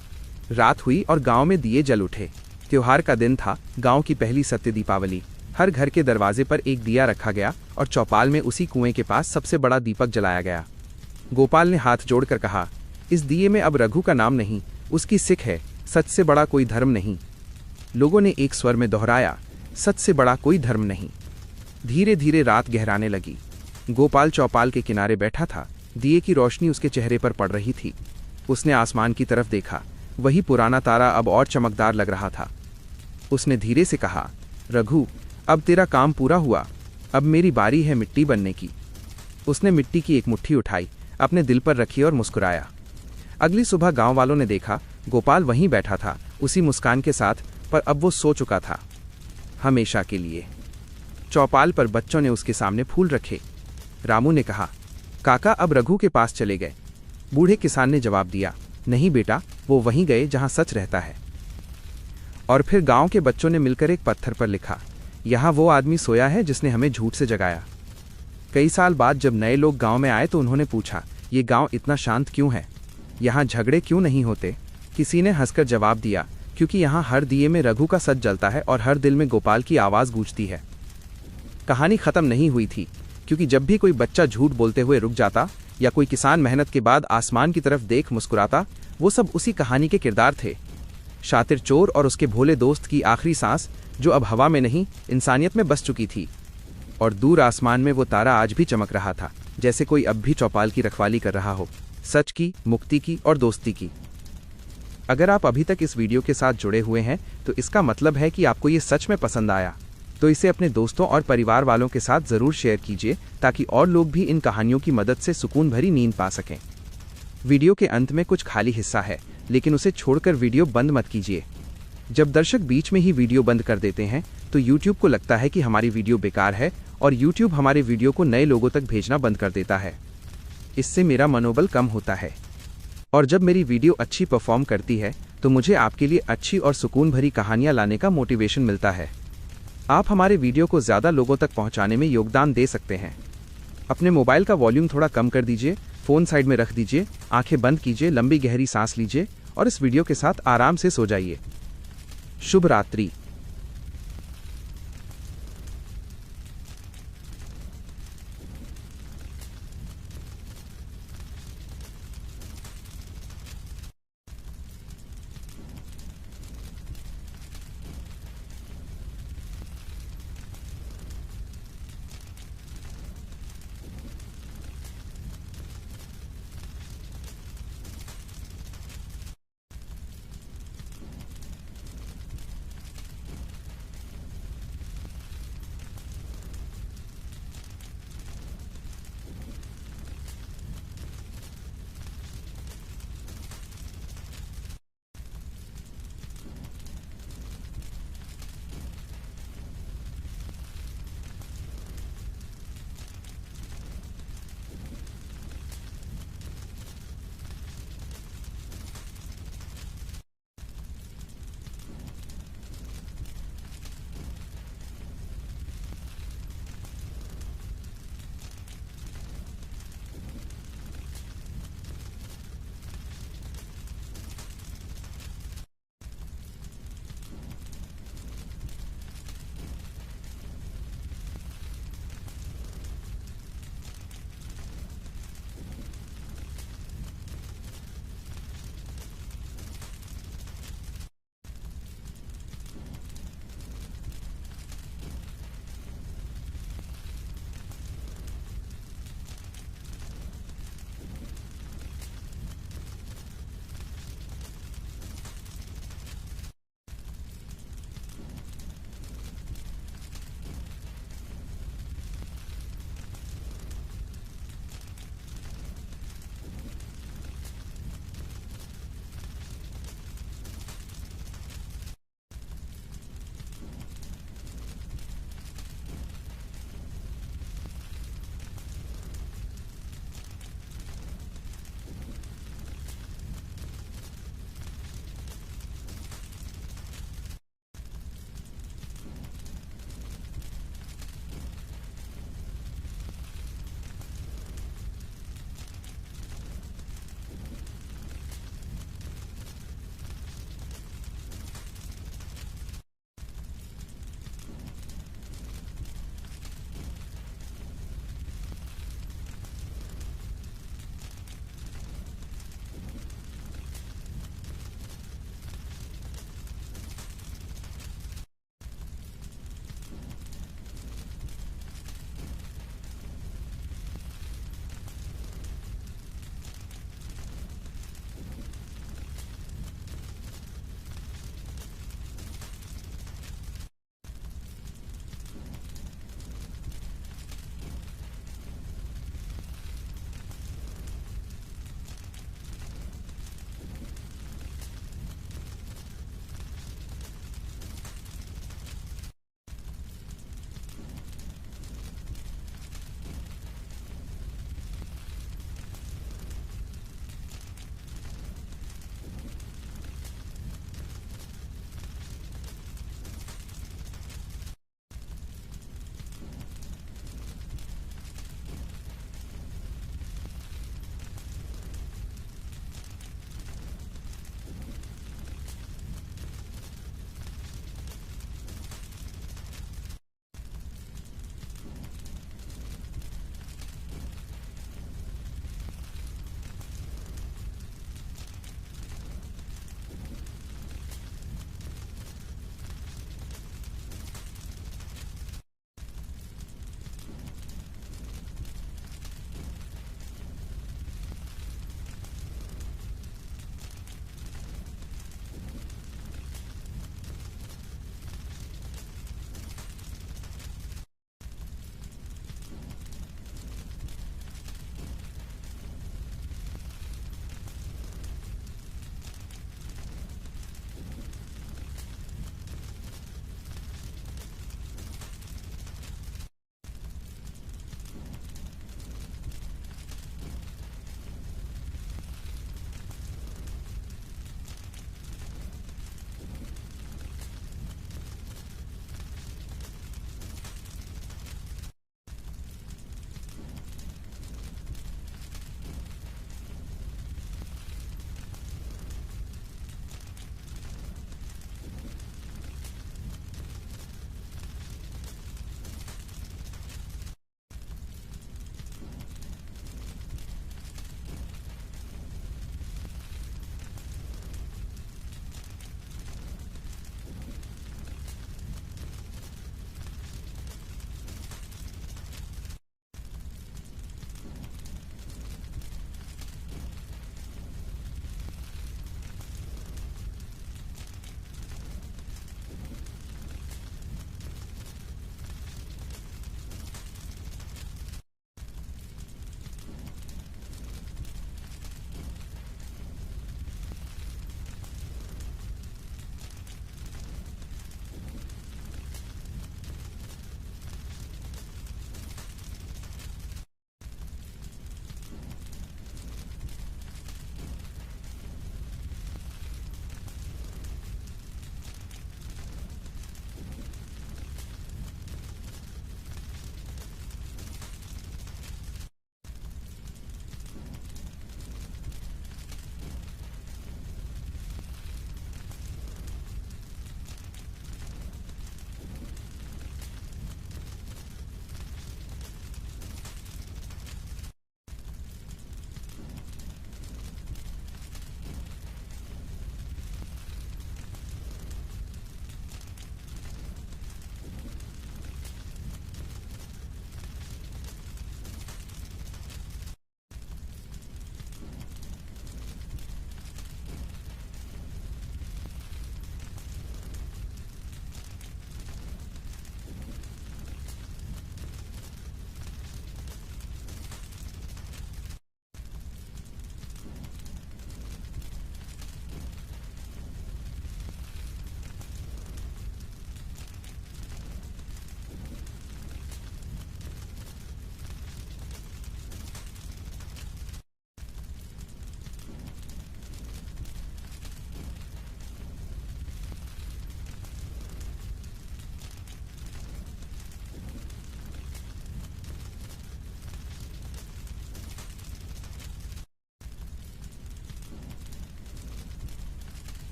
रात हुई और गांव में दिए जल उठे। त्योहार का दिन था, गांव की पहली सत्य दीपावली। हर घर के दरवाजे पर एक दिया रखा गया और चौपाल में उसी कुएं के पास सबसे बड़ा दीपक जलाया गया। गोपाल ने हाथ जोड़कर कहा, इस दिए में अब रघु का नाम नहीं, उसकी सिख है, सच से बड़ा कोई धर्म नहीं। लोगों ने एक स्वर में दोहराया, सच से बड़ा कोई धर्म नहीं। धीरे धीरे रात गहराने लगी। गोपाल चौपाल के किनारे बैठा था, दिए की रोशनी उसके चेहरे पर पड़ रही थी। उसने आसमान की तरफ देखा, वही पुराना तारा अब और चमकदार लग रहा था। उसने धीरे से कहा, रघु, अब तेरा काम पूरा हुआ, अब मेरी बारी है मिट्टी बनने की। उसने मिट्टी की एक मुट्ठी उठाई, अपने दिल पर रखी और मुस्कुराया। अगली सुबह गांव वालों ने देखा, गोपाल वहीं बैठा था, उसी मुस्कान के साथ, पर अब वो सो चुका था, हमेशा के लिए। चौपाल पर बच्चों ने उसके सामने फूल रखे। रामू ने कहा, काका अब रघु के पास चले गए। बूढ़े किसान ने जवाब दिया, नहीं बेटा, वो वहीं गए जहां सच रहता है। और फिर गांव के बच्चों ने मिलकर एक पत्थर पर लिखा, यहाँ वो आदमी सोया है जिसने हमें झूठ से जगाया। कई साल बाद जब नए लोग गांव में आए तो उन्होंने पूछा, ये गांव इतना शांत क्यों है, यहाँ झगड़े क्यों नहीं होते? किसी ने हंसकर जवाब दिया, क्योंकि यहाँ हर दिए में रघु का सच जलता है और हर दिल में गोपाल की आवाज़ गूंजती है। कहानी खत्म नहीं हुई थी, क्योंकि जब भी कोई बच्चा झूठ बोलते हुए रुक जाता या कोई किसान मेहनत के बाद आसमान की तरफ देख मुस्कुराता, वो सब उसी कहानी के किरदार थे। शातिर चोर और उसके भोले दोस्त की आखिरी सांस, जो अब हवा में नहीं, इंसानियत में बस चुकी थी। और दूर आसमान में वो तारा आज भी चमक रहा था, जैसे कोई अब भी चौपाल की रखवाली कर रहा हो, सच की, मुक्ति की और दोस्ती की। अगर आप अभी तक इस वीडियो के साथ जुड़े हुए हैं तो इसका मतलब है कि आपको ये सच में पसंद आया। तो इसे अपने दोस्तों और परिवार वालों के साथ ज़रूर शेयर कीजिए, ताकि और लोग भी इन कहानियों की मदद से सुकून भरी नींद पा सकें। वीडियो के अंत में कुछ खाली हिस्सा है, लेकिन उसे छोड़कर वीडियो बंद मत कीजिए। जब दर्शक बीच में ही वीडियो बंद कर देते हैं तो YouTube को लगता है कि हमारी वीडियो बेकार है और YouTube हमारे वीडियो को नए लोगों तक भेजना बंद कर देता है। इससे मेरा मनोबल कम होता है, और जब मेरी वीडियो अच्छी परफॉर्म करती है तो मुझे आपके लिए अच्छी और सुकून भरी कहानियाँ लाने का मोटिवेशन मिलता है। आप हमारे वीडियो को ज़्यादा लोगों तक पहुँचाने में योगदान दे सकते हैं। अपने मोबाइल का वॉल्यूम थोड़ा कम कर दीजिए, फ़ोन साइड में रख दीजिए, आंखें बंद कीजिए, लंबी गहरी सांस लीजिए और इस वीडियो के साथ आराम से सो जाइए। शुभ रात्रि।